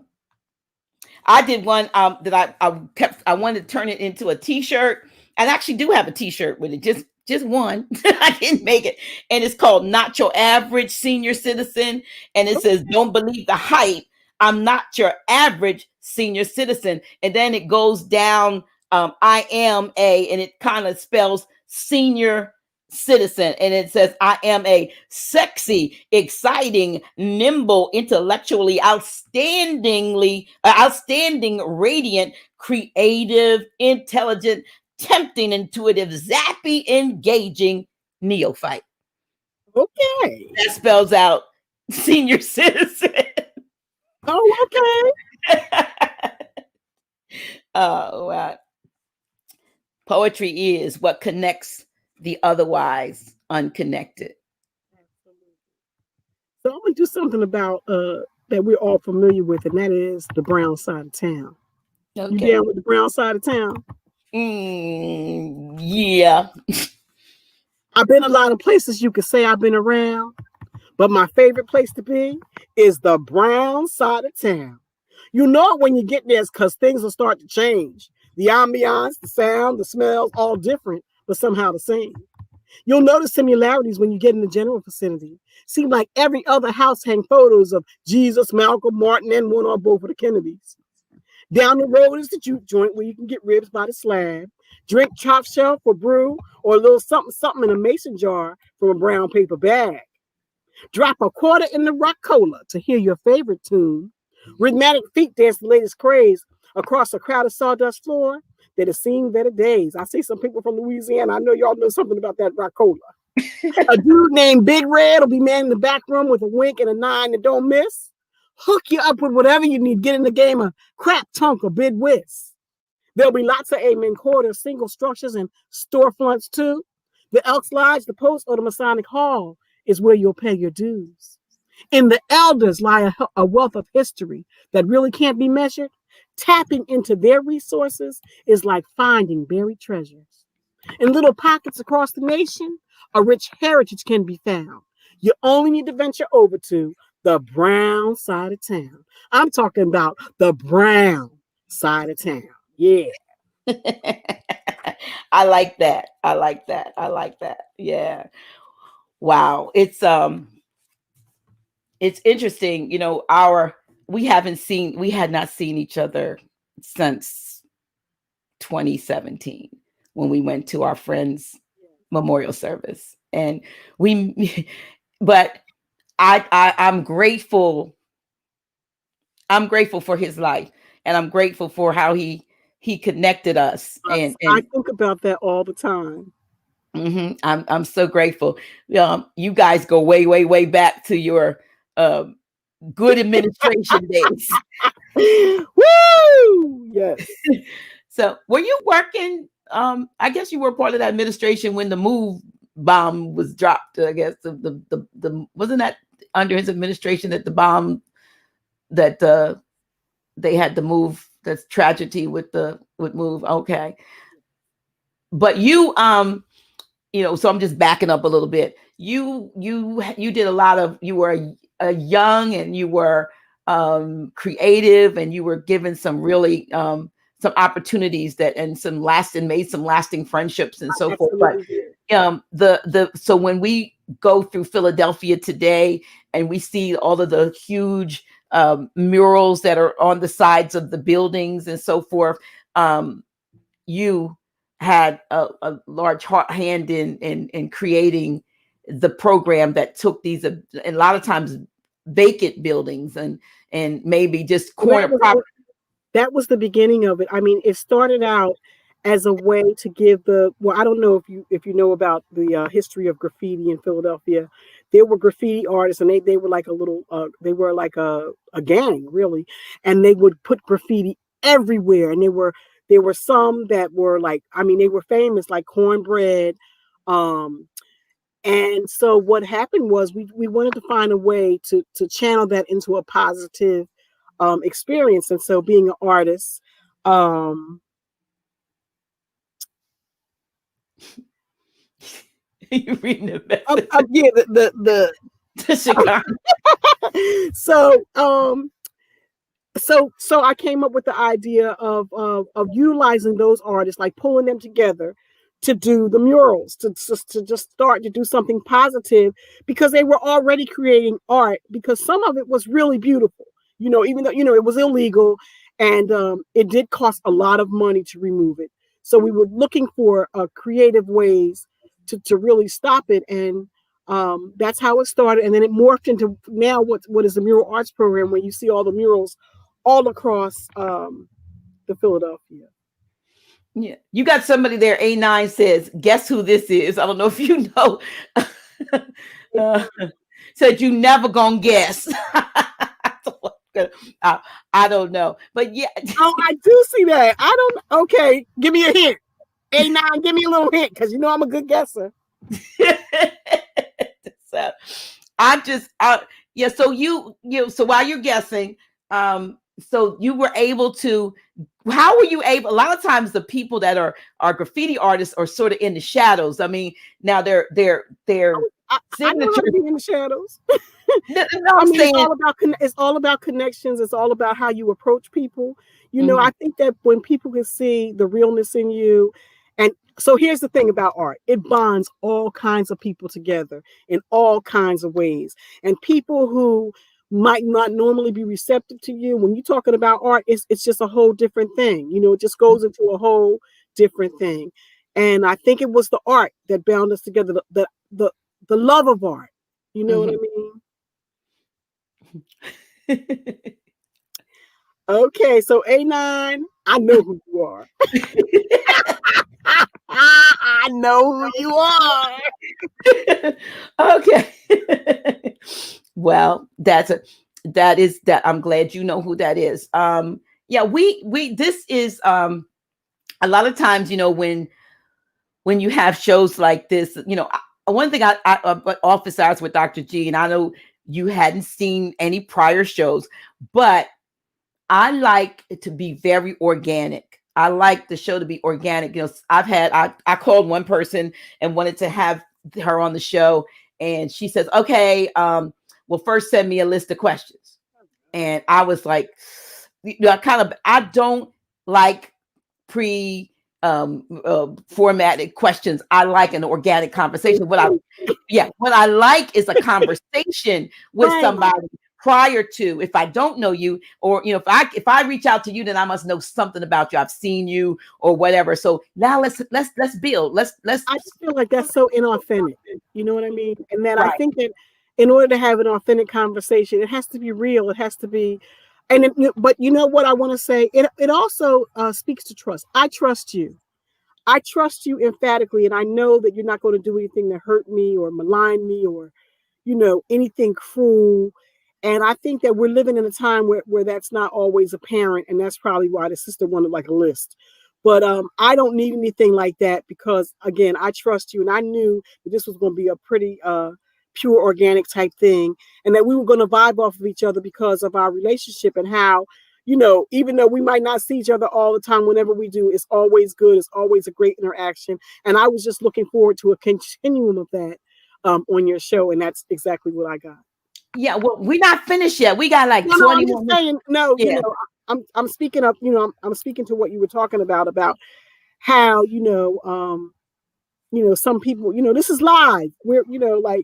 did one that I wanted to turn it into a t-shirt. And I actually do have a t-shirt with it, just one. I didn't make it. And it's called Not Your Average Senior Citizen. And it says, don't believe the hype. I'm not your average senior citizen. And then it goes down, I am a, and it kind of spells senior citizen. And it says, I am a sexy, exciting, nimble, intellectually outstanding, radiant, creative, intelligent, tempting, intuitive, zappy, engaging neophyte. Okay. That spells out senior citizen. Oh, okay. Oh, wow. Poetry is what connects the otherwise unconnected. So I'm gonna do something about that we're all familiar with, and that is the brown side of town. Okay. You down with the brown side of town? Yeah. I've been a lot of places you could say I've been around, but my favorite place to be is the brown side of town. You know it when you get there because things will start to change. The ambiance, the sound, the smells, all different, but somehow the same. You'll notice similarities when you get in the general vicinity. Seem like every other house hang photos of Jesus, Malcolm, Martin, and one or both of the Kennedys. Down the road is the juke joint where you can get ribs by the slab, drink top shelf or brew, or a little something in a mason jar from a brown paper bag. Drop a quarter in the rock cola to hear your favorite tune. Rhythmic feet dance the latest craze across a crowded sawdust floor that has seen better days. I see some people from Louisiana. I know y'all know something about that rock cola. A dude named Big Red will be manning the back room with a wink and a 9 that don't miss. Hook you up with whatever you need. Get in the game of crap, tunk, or bid whist. There'll be lots of amen quarters, single structures, and storefronts too. The Elks Lodge, the Post, or the Masonic Hall is where you'll pay your dues. In the elders lie a wealth of history that really can't be measured. Tapping into their resources is like finding buried treasures. In little pockets across the nation, a rich heritage can be found. You only need to venture over to the brown side of town. I'm talking about the brown side of town. Yeah. I like that. I like that. I like that. Yeah. Wow. It's interesting, you know, we had not seen each other since 2017 when we went to our friend's memorial service. And but I'm grateful. I'm grateful for his life, and I'm grateful for how he connected us. And I think about that all the time. Mm-hmm. I'm so grateful. You guys go way, way, way back to your good administration days. Woo! Yes. So were you working? I guess you were part of that administration when the move bomb was dropped. I guess the wasn't that under his administration that the bomb that they had to move. That's tragedy with move. Okay, but you you know, so I'm just backing up a little bit. You did a lot of. You were a young and you were creative, and you were given some really some opportunities that and made some lasting friendships and so forth. But so when we go through Philadelphia today and we see all of the huge murals that are on the sides of the buildings and so forth, you had a large hand in creating the program that took these a lot of times vacant buildings and maybe just corner property. That was the beginning of it. I mean, it started out as a way to give I don't know if you know about the history of graffiti in Philadelphia. There were graffiti artists, and they were like they were like a gang, really, and they would put graffiti everywhere, and There were some that were like, I mean, they were famous, like cornbread. And so what happened was we wanted to find a way to channel that into a positive experience. And so being an artist, you reading the message? Yeah, the Chicago. So I came up with the idea of utilizing those artists, like pulling them together to do the murals, to just start to do something positive, because they were already creating art, because some of it was really beautiful, even though, it was illegal, and it did cost a lot of money to remove it. So we were looking for creative ways to really stop it. And that's how it started. And then it morphed into now what is the mural arts program, where you see all the murals all across the Philadelphia. Yeah, you got somebody there. A9 says, "Guess who this is?" I don't know if you know. Said you never gonna guess. I don't know, but yeah. Oh, I do see that. I don't. Okay, give me a hint. A9, give me a little hint, because I'm a good guesser. So I'm just yeah. So so while you're guessing, so you were able to. How were you able? A lot of times the people that are graffiti artists are sort of in the shadows. I mean, now they're I know how to be in the shadows. No, I mean, it's all about connections. It's all about how you approach people. I think that when people can see the realness in you, and so here's the thing about art: it bonds all kinds of people together in all kinds of ways. And people who might not normally be receptive to you, when you're talking about art, it's just a whole different thing. It just goes into a whole different thing. And I think it was the art that bound us together, the love of art. You know what I mean? Okay, so A9, I know who you are. I know who you are. Okay. Well, that is that. I'm glad you know who that is. Yeah, this is a lot of times, when you have shows like this, one thing I office hours with Dr. G, and I know you hadn't seen any prior shows, but I like it to be very organic. I like the show to be organic. I called one person and wanted to have her on the show, and she says, "Okay, well, first send me a list of questions." And I was like, I don't like formatted questions. I like an organic conversation. What I like is a conversation with somebody prior to. If I don't know you, or if I reach out to you, then I must know something about you. I've seen you or whatever. So now let's build. Let's. I just feel like that's so inauthentic. You know what I mean? And that I think that in order to have an authentic conversation, it has to be real. It has to be. But you know what I want to say? It also speaks to trust. I trust you. I trust you emphatically, and I know that you're not going to do anything to hurt me or malign me or, anything cruel. And I think that we're living in a time where that's not always apparent, and that's probably why the sister wanted like a list. But I don't need anything like that, because again, I trust you, and I knew that this was going to be a pretty pure organic type thing, and that we were going to vibe off of each other because of our relationship, and how, even though we might not see each other all the time, whenever we do, it's always good. It's always a great interaction. And I was just looking forward to a continuum of that on your show. And that's exactly what I got. Yeah, well, we're not finished yet. We got like 20 I'm just saying, I'm speaking of, I'm speaking to what you were talking about how, some people, this is live. We're, live.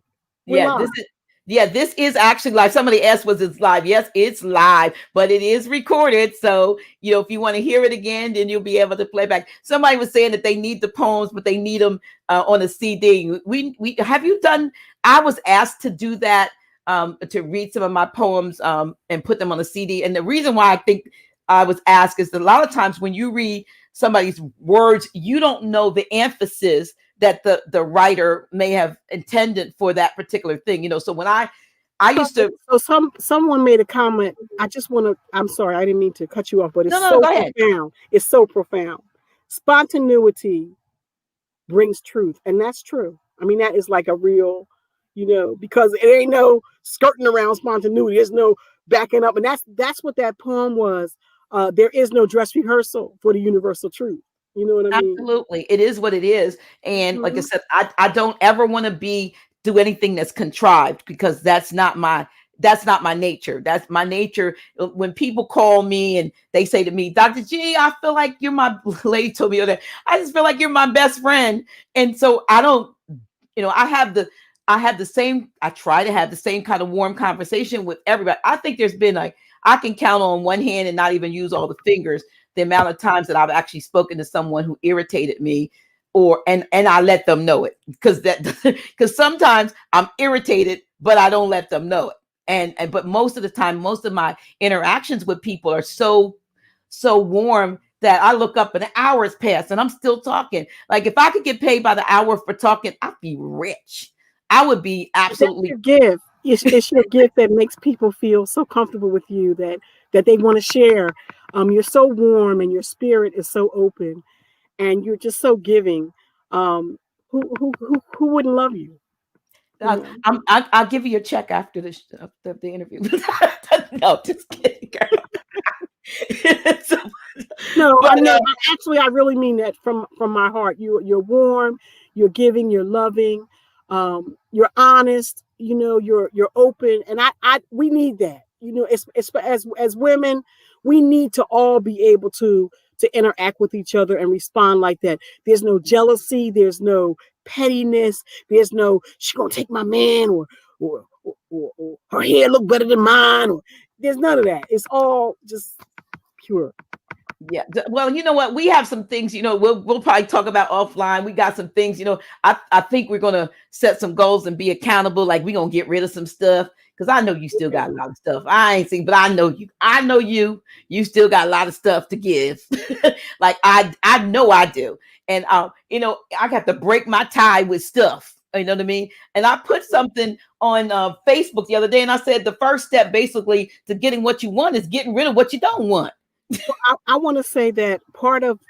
This is actually live. Somebody asked, was it live? Yes, it's live, but it is recorded. So, if you want to hear it again, then you'll be able to play back. Somebody was saying that they need the poems, but they need them on a CD. We have you done? I was asked to do that, to read some of my poems and put them on a CD. And the reason why I think I was asked is that a lot of times when you read somebody's words, you don't know the emphasis that the writer may have intended for that particular thing. So when I I used to. So someone made a comment. I just want to. I'm sorry, I didn't mean to cut you off, but it's No, so go ahead. profound. It's so profound. Spontaneity brings truth, and that's true. I mean, that is like a real, because it ain't no skirting around spontaneity. There's no backing up, and that's what that poem was. There is no dress rehearsal for the universal truth. You know what I mean? Absolutely. It is what it is. And like I Mm-hmm. said, I don't ever want to do anything that's contrived, because that's not my nature. That's my nature. When people call me and they say to me, Dr. G, I feel like you're my lady told me the other day, I just feel like you're my best friend. And so I don't, I try to have the same kind of warm conversation with everybody. I think there's been I can count on one hand and not even use all the fingers the amount of times that I've actually spoken to someone who irritated me, and I let them know it, because sometimes I'm irritated, but I don't let them know it. But most of the time, most of my interactions with people are so warm that I look up and an hour has passed and I'm still talking. Like, if I could get paid by the hour for talking, I'd be rich. I would be absolutely. That's your gift. It's your gift that makes people feel so comfortable with you that they want to share. You're so warm and your spirit is so open, and you're just so giving. Who wouldn't love you? I'll give you a check after the interview. No, just kidding, girl. No, But, actually, I really mean that from my heart. You're warm, you're giving, you're loving, you're honest. You're open, and we need that. As women, we need to all be able to interact with each other and respond like that. There's no jealousy. There's no pettiness. There's no she gonna take my man, or her hair look better than mine. Or there's none of that. It's all just pure. Yeah. Well, you know what? We have some things, we'll probably talk about offline. We got some things, I think we're going to set some goals and be accountable. Like, we're going to get rid of some stuff, because I know you still got a lot of stuff. I ain't seen, but I know you still got a lot of stuff to give. Like, I know I do. And, I got to break my tie with stuff. You know what I mean? And I put something on Facebook the other day, and I said, the first step basically to getting what you want is getting rid of what you don't want. Well, I want to say that part of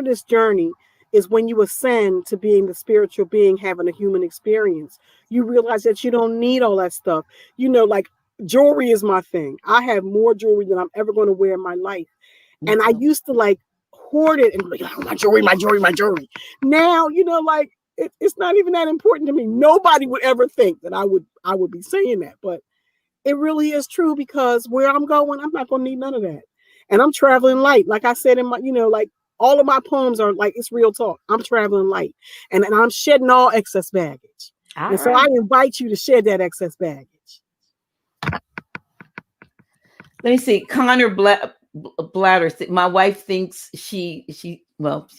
this journey is when you ascend to being the spiritual being having a human experience. You realize that you don't need all that stuff. Like, jewelry is my thing. I have more jewelry than I'm ever going to wear in my life. And I used to like hoard it and be like, oh, my jewelry, my jewelry, my jewelry. Now, like it's not even that important to me. Nobody would ever think that I would be saying that, but it really is true, because where I'm going, I'm not going to need none of that. And I'm traveling light. Like I said in my, like all of my poems are like, it's real talk. I'm traveling light, and I'm shedding all excess baggage. All and right. So I invite you to shed that excess baggage. Let me see. Connor Blatter. My wife thinks she ain't allowed,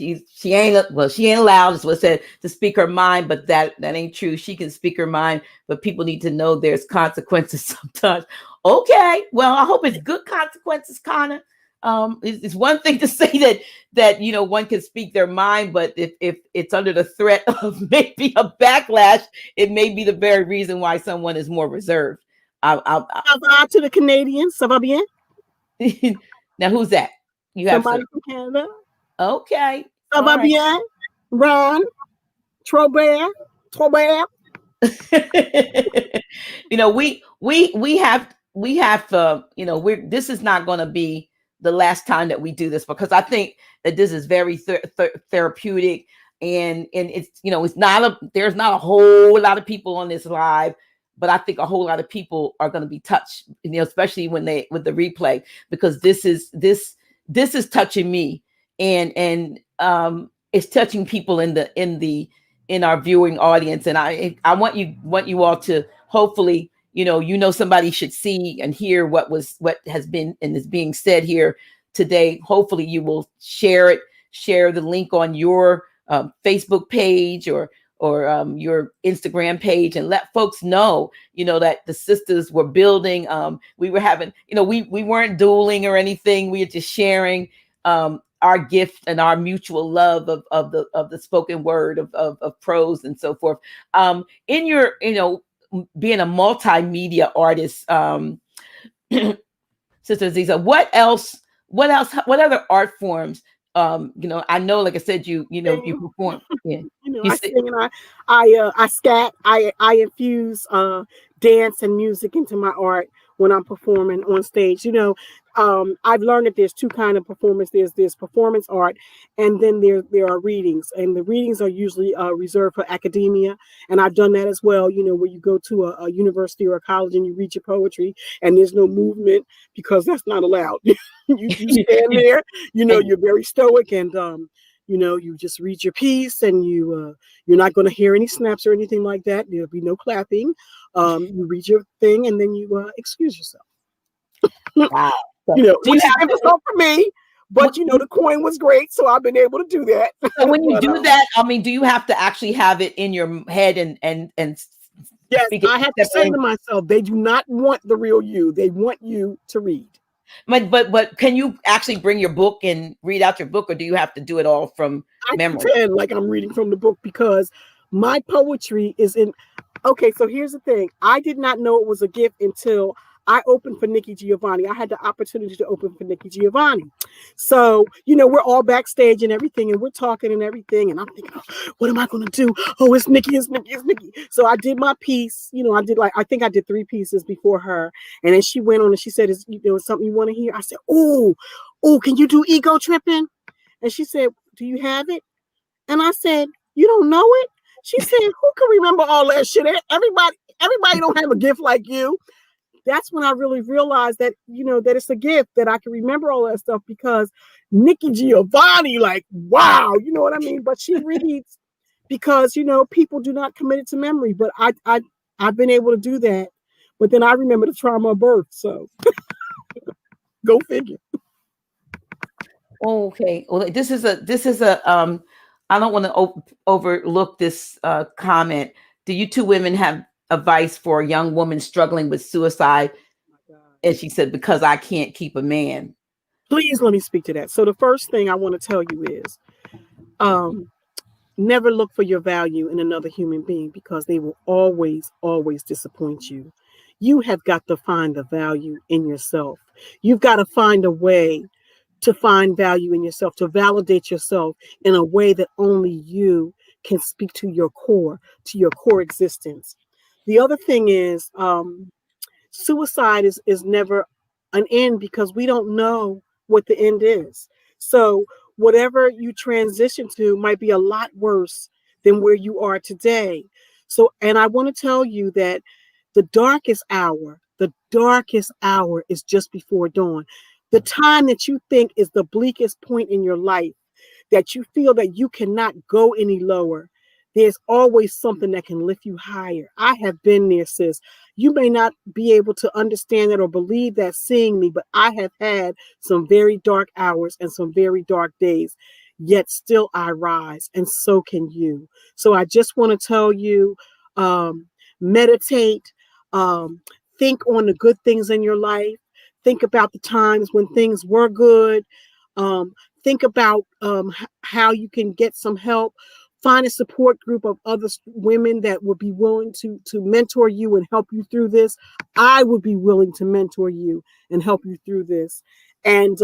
is what said, to speak her mind, but that ain't true. She can speak her mind, but people need to know there's consequences sometimes. Okay, well, I hope it's good consequences, Connor. It's one thing to say that one can speak their mind, but if it's under the threat of maybe a backlash, it may be the very reason why someone is more reserved. To the Canadians, ça va bien? Now, who's that? You have somebody from Canada. Okay. Ça va bien? Ron, Trobert. We have this is not going to be the last time that we do this, because I think that this is very therapeutic, and it's it's there's not a whole lot of people on this live, but I think a whole lot of people are going to be touched, especially with the replay, because this is touching me, and it's touching people in our viewing audience. And I want you all to hopefully, somebody should see and hear what has been and is being said here today. Hopefully you will share the link on your Facebook page or your Instagram page, and let folks know, that the sisters were building. We were having, we weren't dueling or anything. We were just sharing our gift and our mutual love of the spoken word of prose and so forth. In your, being a multimedia artist, Sister Aziza, what else? What else? What other art forms? I know, like I said, you perform. Yeah, you I said, sing and I scat. I infuse dance and music into my art when I'm performing on stage. I've learned that there's two kind of performance. There's performance art, and then there are readings, and the readings are usually reserved for academia. And I've done that as well. Where you go to a university or a college and you read your poetry, and there's no movement because that's not allowed. you stand there. You're very stoic and. You just read your piece, and you're not going to hear any snaps or anything like that. There'll be no clapping. You read your thing, and then you excuse yourself. wow. So, which is difficult for me, but the coin was great, so I've been able to do that. So when you do that, I mean, do you have to actually have it in your head and yes, I have to say to myself, they do not want the real you. They want you to read. But can you actually bring your book and read out your book, or do you have to do it all from memory? I pretend like I'm reading from the book because my poetry is in. Okay, so here's the thing. I did not know it was a gift until I opened for Nikki Giovanni. I had the opportunity to open for Nikki Giovanni. So, we're all backstage and everything, and we're talking and everything. And I'm thinking, oh, what am I going to do? Oh, it's Nikki, it's Nikki, it's Nikki. So I did my piece. I think I did 3 pieces before her. And then she went on and she said, is something you want to hear? I said, oh, can you do ego tripping? And she said, do you have it? And I said, you don't know it? She said, who can remember all that shit? Everybody don't have a gift like you. That's when I really realized that, that it's a gift that I can remember all that stuff because Nikki Giovanni, like, wow, you know what I mean? But she reads because, people do not commit it to memory. But I've been able to do that. But then I remember the trauma of birth. So go figure. Okay. Well, this is a I don't want to overlook this comment. Do you two women have advice for a young woman struggling with suicide? And she said, because I can't keep a man. Please let me speak to that. So the first thing I want to tell you is never look for your value in another human being because they will always, always disappoint you. You have got to find the value in yourself. You've got to find a way to find value in yourself, to validate yourself in a way that only you can speak to your core existence. The other thing is suicide is never an end because we don't know what the end is. So whatever you transition to might be a lot worse than where you are today. So, and I want to tell you that the darkest hour is just before dawn. The time that you think is the bleakest point in your life, that you feel that you cannot go any lower, there's always something that can lift you higher. I have been there, sis. You may not be able to understand that or believe that seeing me, but I have had some very dark hours and some very dark days, yet still I rise, and so can you. So I just want to tell you, meditate, think on the good things in your life. Think about the times when things were good. Think about how you can get some help. Find a support group of other women that would be willing to mentor you and help you through this. I would be willing to mentor you and help you through this. And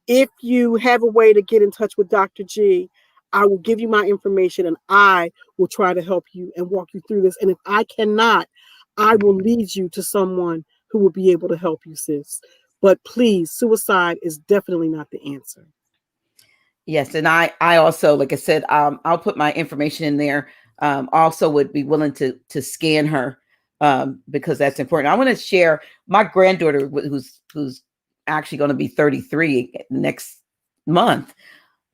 if you have a way to get in touch with Dr. G, I will give you my information and I will try to help you and walk you through this. And if I cannot, I will lead you to someone who will be able to help you, sis. But please, suicide is definitely not the answer. Yes, and I also, like I said, I'll put my information in there. Also would be willing to scan her because that's important. I want to share my granddaughter who's actually going to be 33 next month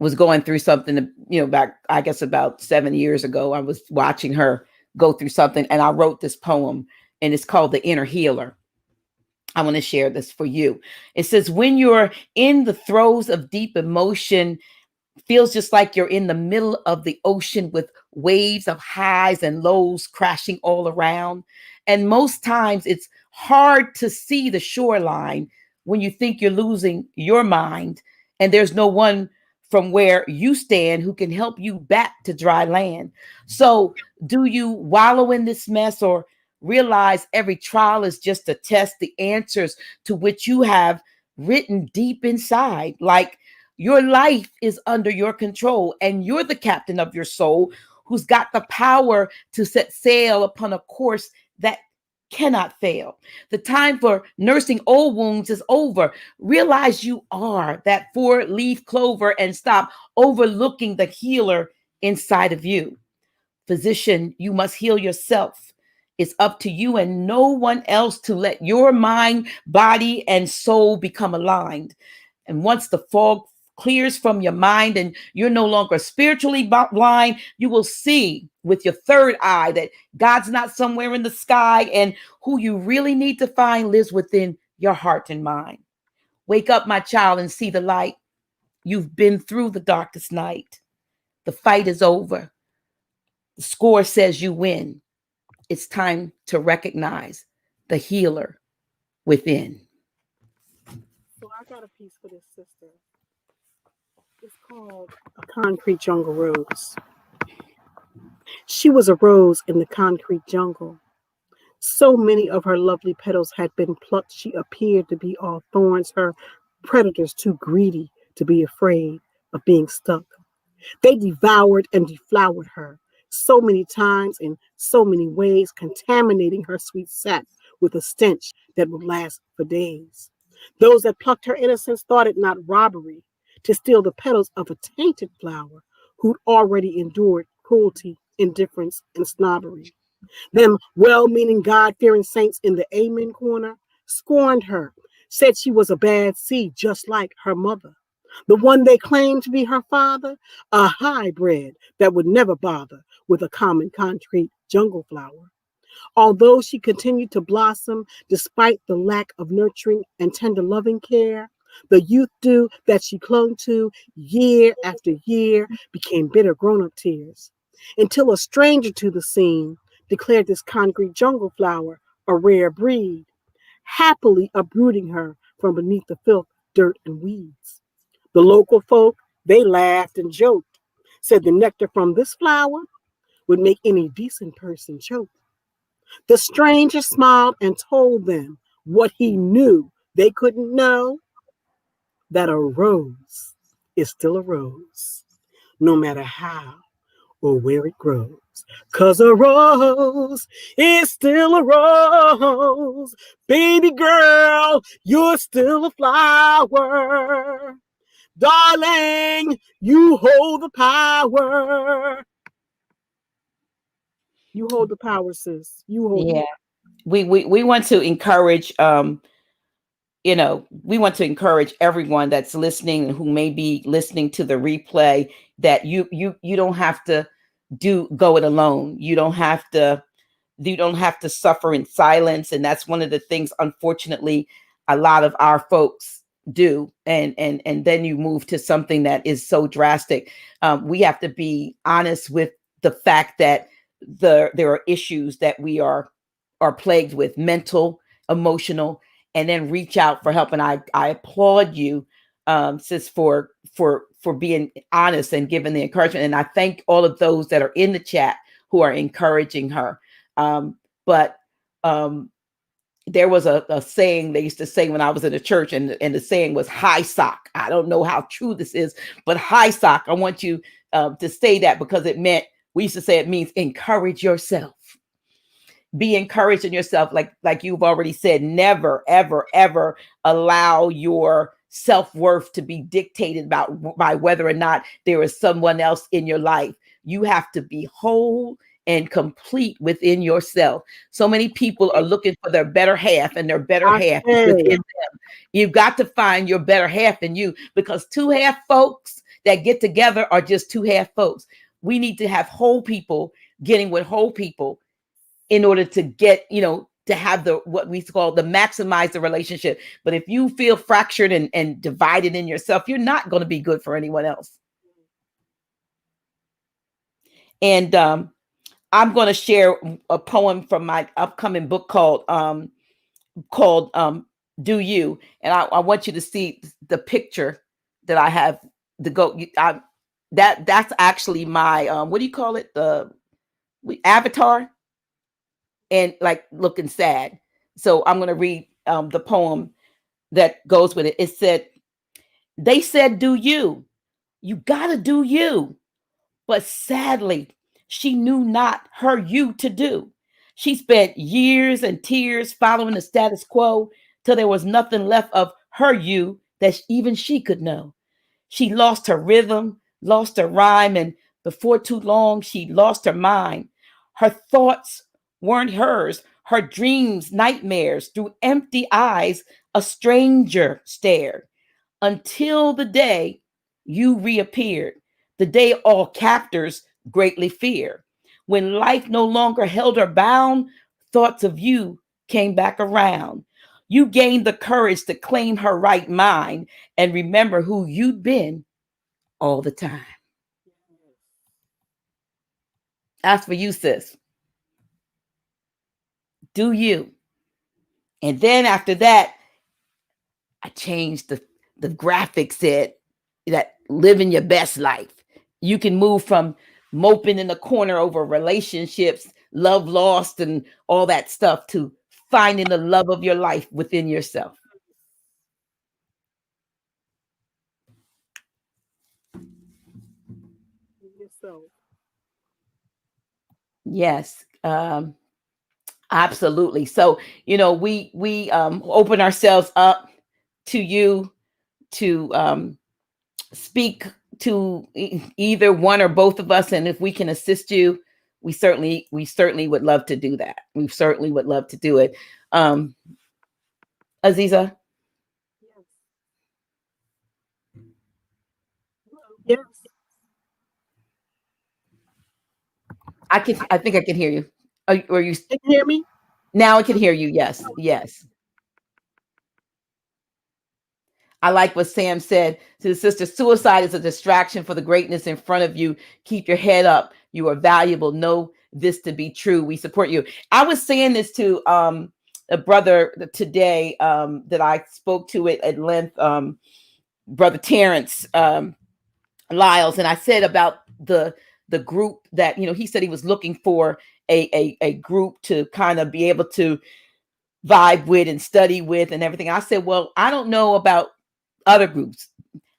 was going through something, back, I guess about 7 years ago. I was watching her go through something and I wrote this poem and it's called The Inner Healer. I want to share this for you. It says, when you're in the throes of deep emotion, feels just like you're in the middle of the ocean with waves of highs and lows crashing all around. And most times it's hard to see the shoreline when you think you're losing your mind and there's no one from where you stand who can help you back to dry land. So do you wallow in this mess or Realize every trial is just a test, the answers to which you have written deep inside. Like your life is under your control, and you're the captain of your soul who's got the power to set sail upon a course that cannot fail. The time for nursing old wounds is over. Realize you are that four-leaf clover and stop overlooking the healer inside of you. Physician, you must heal yourself. It's up to you and no one else to let your mind, body, and soul become aligned. And once the fog clears from your mind and you're no longer spiritually blind, you will see with your third eye that God's not somewhere in the sky, and who you really need to find lives within your heart and mind. Wake up, my child, and see the light. You've been through the darkest night. The fight is over. The score says you win. It's time to recognize the healer within. So I got a piece for this sister. It's called A Concrete Jungle Rose. She was a rose in the concrete jungle. So many of her lovely petals had been plucked, she appeared to be all thorns, her predators too greedy to be afraid of being stuck. They devoured and deflowered her so many times in so many ways, contaminating her sweet sap with a stench that would last for days. Those that plucked her innocence thought it not robbery to steal the petals of a tainted flower who'd already endured cruelty, indifference, and snobbery. Them well-meaning, God-fearing saints in the Amen corner scorned her, said she was a bad seed just like her mother. The one they claimed to be her father, a hybrid that would never bother with a common concrete jungle flower. Although she continued to blossom despite the lack of nurturing and tender loving care, the youth dew that she clung to year after year became bitter grown-up tears, until a stranger to the scene declared this concrete jungle flower a rare breed, happily uprooting her from beneath the filth, dirt, and weeds. The local folk, they laughed and joked, said the nectar from this flower would make any decent person choke. The stranger smiled and told them what he knew they couldn't know, that a rose is still a rose, no matter how or where it grows. 'Cause a rose is still a rose. Baby girl, you're still a flower. Darling, you hold the power. You hold the power, sis. You hold Yeah. We want to encourage we want to encourage everyone that's listening and who may be listening to the replay that you don't have to go it alone. You don't have to suffer in silence. And that's one of the things, unfortunately, a lot of our folks do. And then you move to something that is so drastic. We have to be honest with the fact that there are issues that we are plagued with, mental, emotional, and then reach out for help. And I applaud you, sis, for being honest and giving the encouragement. And I thank all of those that are in the chat who are encouraging her. But there was a saying they used to say when I was in the church, and the saying was high sock. I don't know how true this is, but high sock. I want you to say that, because we used to say it means encourage yourself. Be encouraged in yourself. Like you've already said, never, ever, ever allow your self-worth to be dictated by whether or not there is someone else in your life. You have to be whole and complete within yourself. So many people are looking for their better half, and their better half is within them. You've got to find your better half in you, because two half folks that get together are just two half folks. We need to have whole people getting with whole people in order to get, to have what we call the maximize the relationship. But if you feel fractured and divided in yourself, you're not going to be good for anyone else. And I'm going to share a poem from my upcoming book called Do You. And I want you to see the picture that I have to go. That's actually my, what do you call it? The avatar. and like looking sad. So I'm going to read the poem that goes with it. It said, they said, do you gotta do you. But sadly, she knew not her you to do. She spent years and tears following the status quo till there was nothing left of her you that even she could know. She lost her rhythm, lost her rhyme, and before too long, she lost her mind. Her thoughts weren't hers, her dreams, nightmares. Through empty eyes, a stranger stared until the day you reappeared, the day all captors greatly fear. When life no longer held her bound, thoughts of you came back around. You gained the courage to claim her right mind and remember who you'd been all the time. As for you, sis, do you. And then after that, I changed the graphic said that living your best life. You can move from moping in the corner over relationships, love lost, and all that stuff to finding the love of your life within yourself. Yes, absolutely. So we open ourselves up to you to speak to either one or both of us, and if we can assist you, we certainly would love to do that. We certainly would love to do it. Aziza. Yes. I think I can hear you. Are you? Can you hear me? Now I can hear you. Yes. Yes. I like what Sam said to the sister. Suicide is a distraction for the greatness in front of you. Keep your head up. You are valuable. Know this to be true. We support you. I was saying this to a brother today that I spoke to it at length, Brother Terrence Lyles, and I said about the group that he said he was looking for a group to kind of be able to vibe with and study with and everything. I said, well, I don't know about other groups.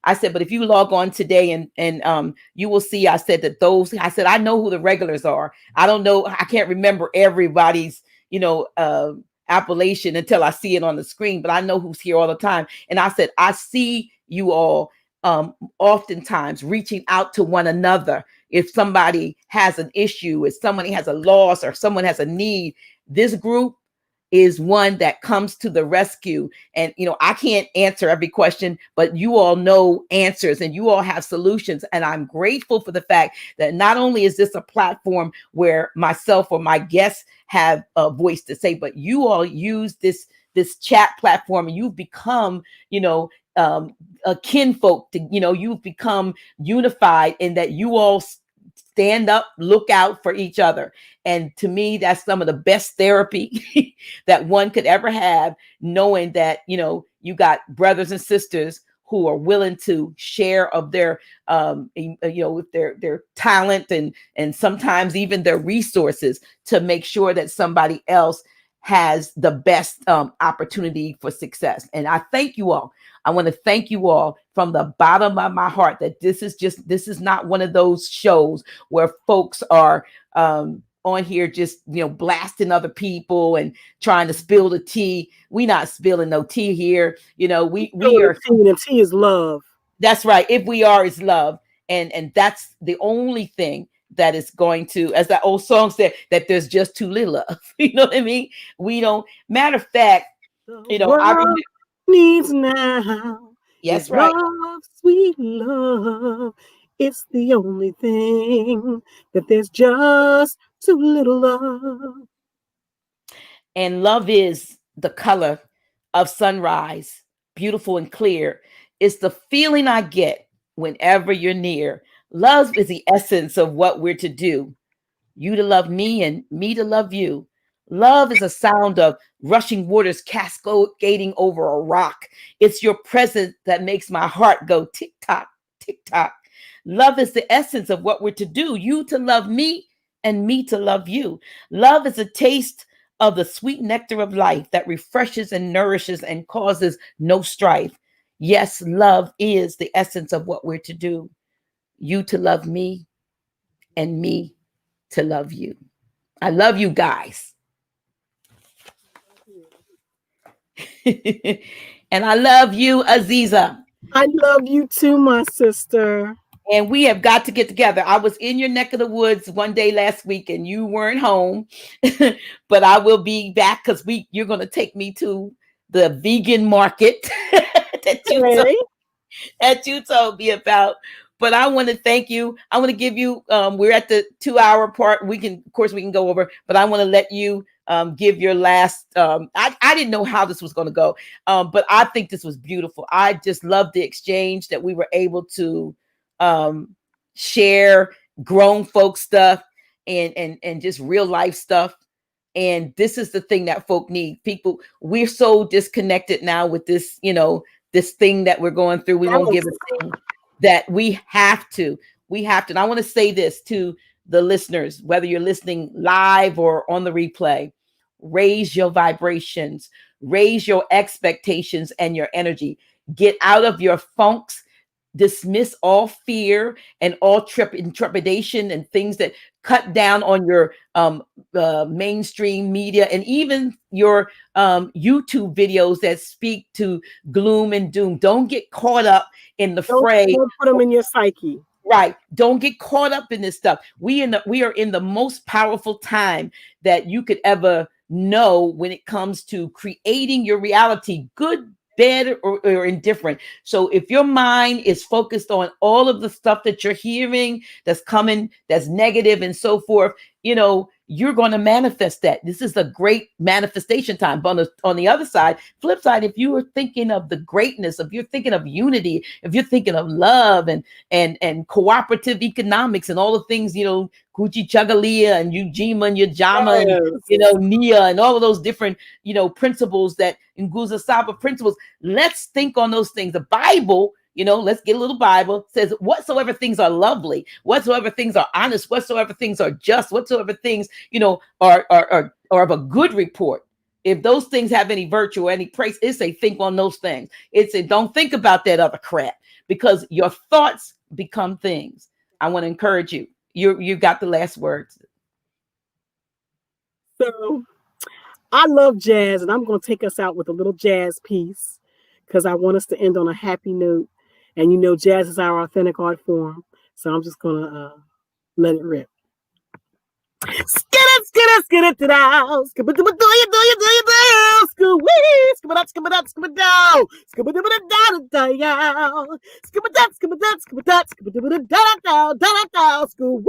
I said, but if you log on today and you will see, I said I know who the regulars are. I don't know. I can't remember everybody's, appellation until I see it on the screen, but I know who's here all the time. And I said, I see you all oftentimes reaching out to one another. If somebody has an issue, if somebody has a loss or someone has a need, this group is one that comes to the rescue. And, I can't answer every question, but you all know answers and you all have solutions. And I'm grateful for the fact that not only is this a platform where myself or my guests have a voice to say, but you all use this chat platform and you've become, a kinfolk to, you've become unified in that you all stand up, look out for each other. And to me, that's some of the best therapy that one could ever have, knowing that, you got brothers and sisters who are willing to share of their, with their talent and sometimes even their resources to make sure that somebody else has the best opportunity for success. And I thank you all. I want to thank you all from the bottom of my heart that this is not one of those shows where folks are on here just blasting other people and trying to spill the tea. We not spilling no tea here. We are. And tea is love. That's right. If we are, is love, and that's the only thing that is going to, as that old song said, that there's just too little of. You know what I mean? We don't. Matter of fact, I remember, needs now. Yes, right. Love, sweet love. It's the only thing that there's just too little of. And love is the color of sunrise, beautiful and clear. It's the feeling I get whenever you're near. Love is the essence of what we're to do. You to love me and me to love you. Love is a sound of rushing waters cascading over a rock. It's your presence that makes my heart go tick tock, tick tock. Love is the essence of what we're to do. You to love me and me to love you. Love is a taste of the sweet nectar of life that refreshes and nourishes and causes no strife. Yes, love is the essence of what we're to do. You to love me and me to love you. I love you guys. And I love you, Aziza. I love you too, my sister. And we have got to get together. I was in your neck of the woods one day last week and you weren't home, but I will be back because you're going to take me to the vegan market that you told me about. But I want to thank you. I want to give you, we're at the 2-hour part. We can go over, but I want to let you give your last, I didn't know how this was going to go, but I think this was beautiful. I just love the exchange that we were able to share grown folk stuff and just real life stuff. And this is the thing that folk need. People, we're so disconnected now with this, this thing that we're going through. We won't give a thing that we have to. And I want to say this to the listeners, whether you're listening live or on the replay, raise your vibrations, raise your expectations and your energy. Get out of your funks. Dismiss all fear and all trepidation and things that cut down on your mainstream media and even your YouTube videos that speak to gloom and doom. Don't get caught up in the fray. Don't put them in your psyche. Right. Don't get caught up in this stuff. We are in the most powerful time that you could ever know when it comes to creating your reality, good, bad, or indifferent. So if your mind is focused on all of the stuff that you're hearing that's coming, that's negative and so forth, you're going to manifest that. This is a great manifestation time. But on the other side, flip side, if you are thinking of the greatness, if you're thinking of unity, if you're thinking of love and cooperative economics and all the things, Gucci Chagalia and Ujima and Yajama and, Nia and all of those different, principles that Nguza Saba principles, let's think on those things. The Bible, let's get a little Bible, says whatsoever things are lovely, whatsoever things are honest, whatsoever things are just, whatsoever things, are of a good report. If those things have any virtue or any praise, it's a think on those things. It's a don't think about that other crap, because your thoughts become things. I want to encourage you. You got the last words. So I love jazz, and I'm going to take us out with a little jazz piece because I want us to end on a happy note. And jazz is our authentic art form. So I'm just going to let it rip. Skid it down. Skip it, do you, squeeze, skip it up, skip it up, skip it down. Skip it down, skip it down, skip it down, skip it down, skip it down, woo.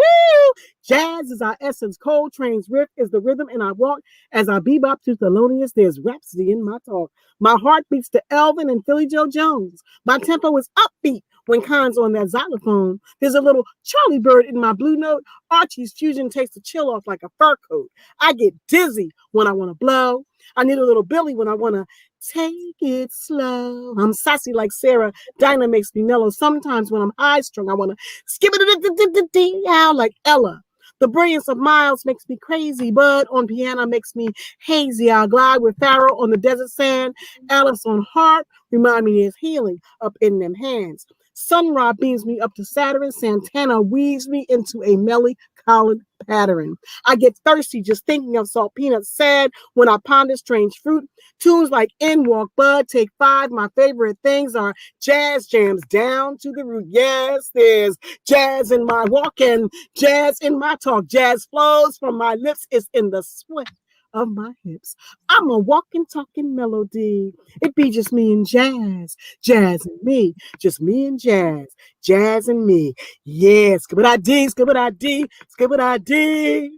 Jazz is our essence. Coltrane's riff is the rhythm in our walk. As I bebop to Thelonious, there's rhapsody in my talk. My heart beats to Elvin and Philly Jones. My tempo is upbeat when Khan's on that xylophone. There's a little Charlie Bird in my blue note. Archie's fusion takes the chill off like a fur coat. I get dizzy when I want to blow. I need a little Billy when I want to take it slow. I'm sassy like Sarah. Dinah makes me mellow. Sometimes when I'm high strung, I want to skip it out like Ella. The brilliance of Miles makes me crazy. Bud on piano makes me hazy. I'll glide with Pharaoh on the desert sand. Alice on harp remind me there's healing up in them hands. Sun Ra beams me up to Saturn. Santana weaves me into a melancholy pattern. I get thirsty just thinking of salt peanuts. Sad when I ponder strange fruit. Tunes like In Walk Bud, Take Five. My favorite things are jazz jams down to the root. Yes, there's jazz in my walk and jazz in my talk. Jazz flows from my lips. It's in the sweat of my hips. I'm a walking, talking melody. It be just me and jazz. Jazz and me. Just me and jazz. Jazz and me. Yeah. Skip-it-I-D, skip-it-I-D, skip-it-I-D.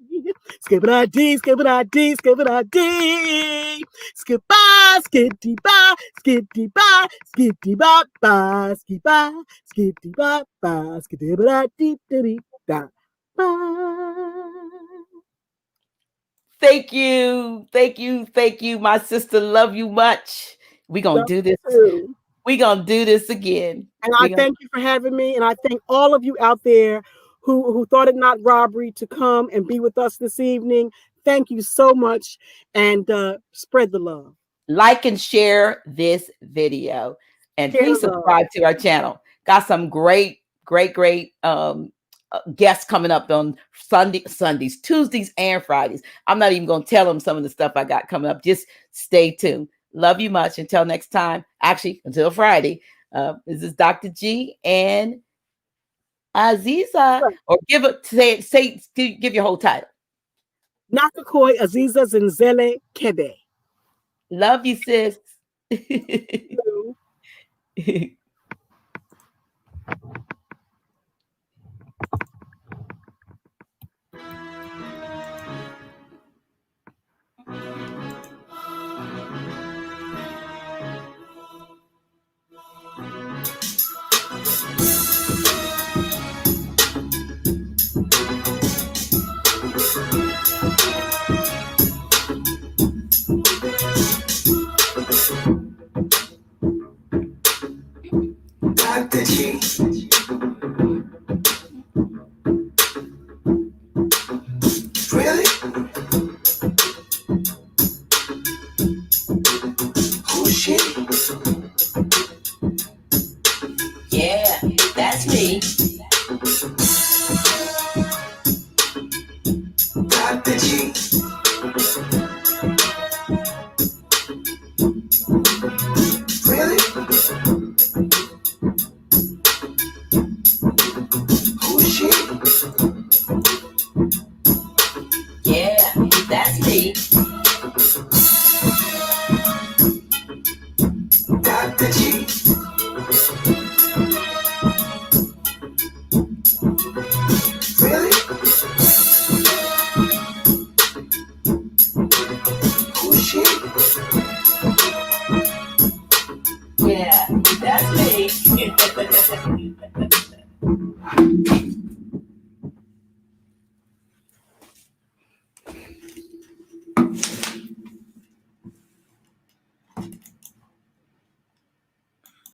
Skip-it-I-D, skip-it-I-D, skip-it-I-D. Skip-by, skip-dee-by, skip-dee-by, skip-dee-by-by, skip-by, skip-dee-by-by, skip-dee-by-da-dee-dee-da. Bye. Thank you. Thank you. Thank you, my sister. Love you much. We're going to do this. We're going to do this again. And I thank you for having me. And I thank all of you out there who thought it not robbery to come and be with us this evening. Thank you so much, and spread the love. Like and share this video, and please subscribe to our channel. Got some great guests coming up on Sundays, Tuesdays, and Fridays. I'm not even going to tell them some of the stuff I got coming up. Just stay tuned. Love you much. Until next time. Actually, until Friday. This is Dr. G and Aziza. Or give your whole title. Naa Koikoi Aziza Zenzile Kebe. Love you, sis. Dr. G. Really? Who's she? Yeah, that's me. Dr. G. Really? Who's she? Yeah, that's me. Dr. G. Really? Who's she?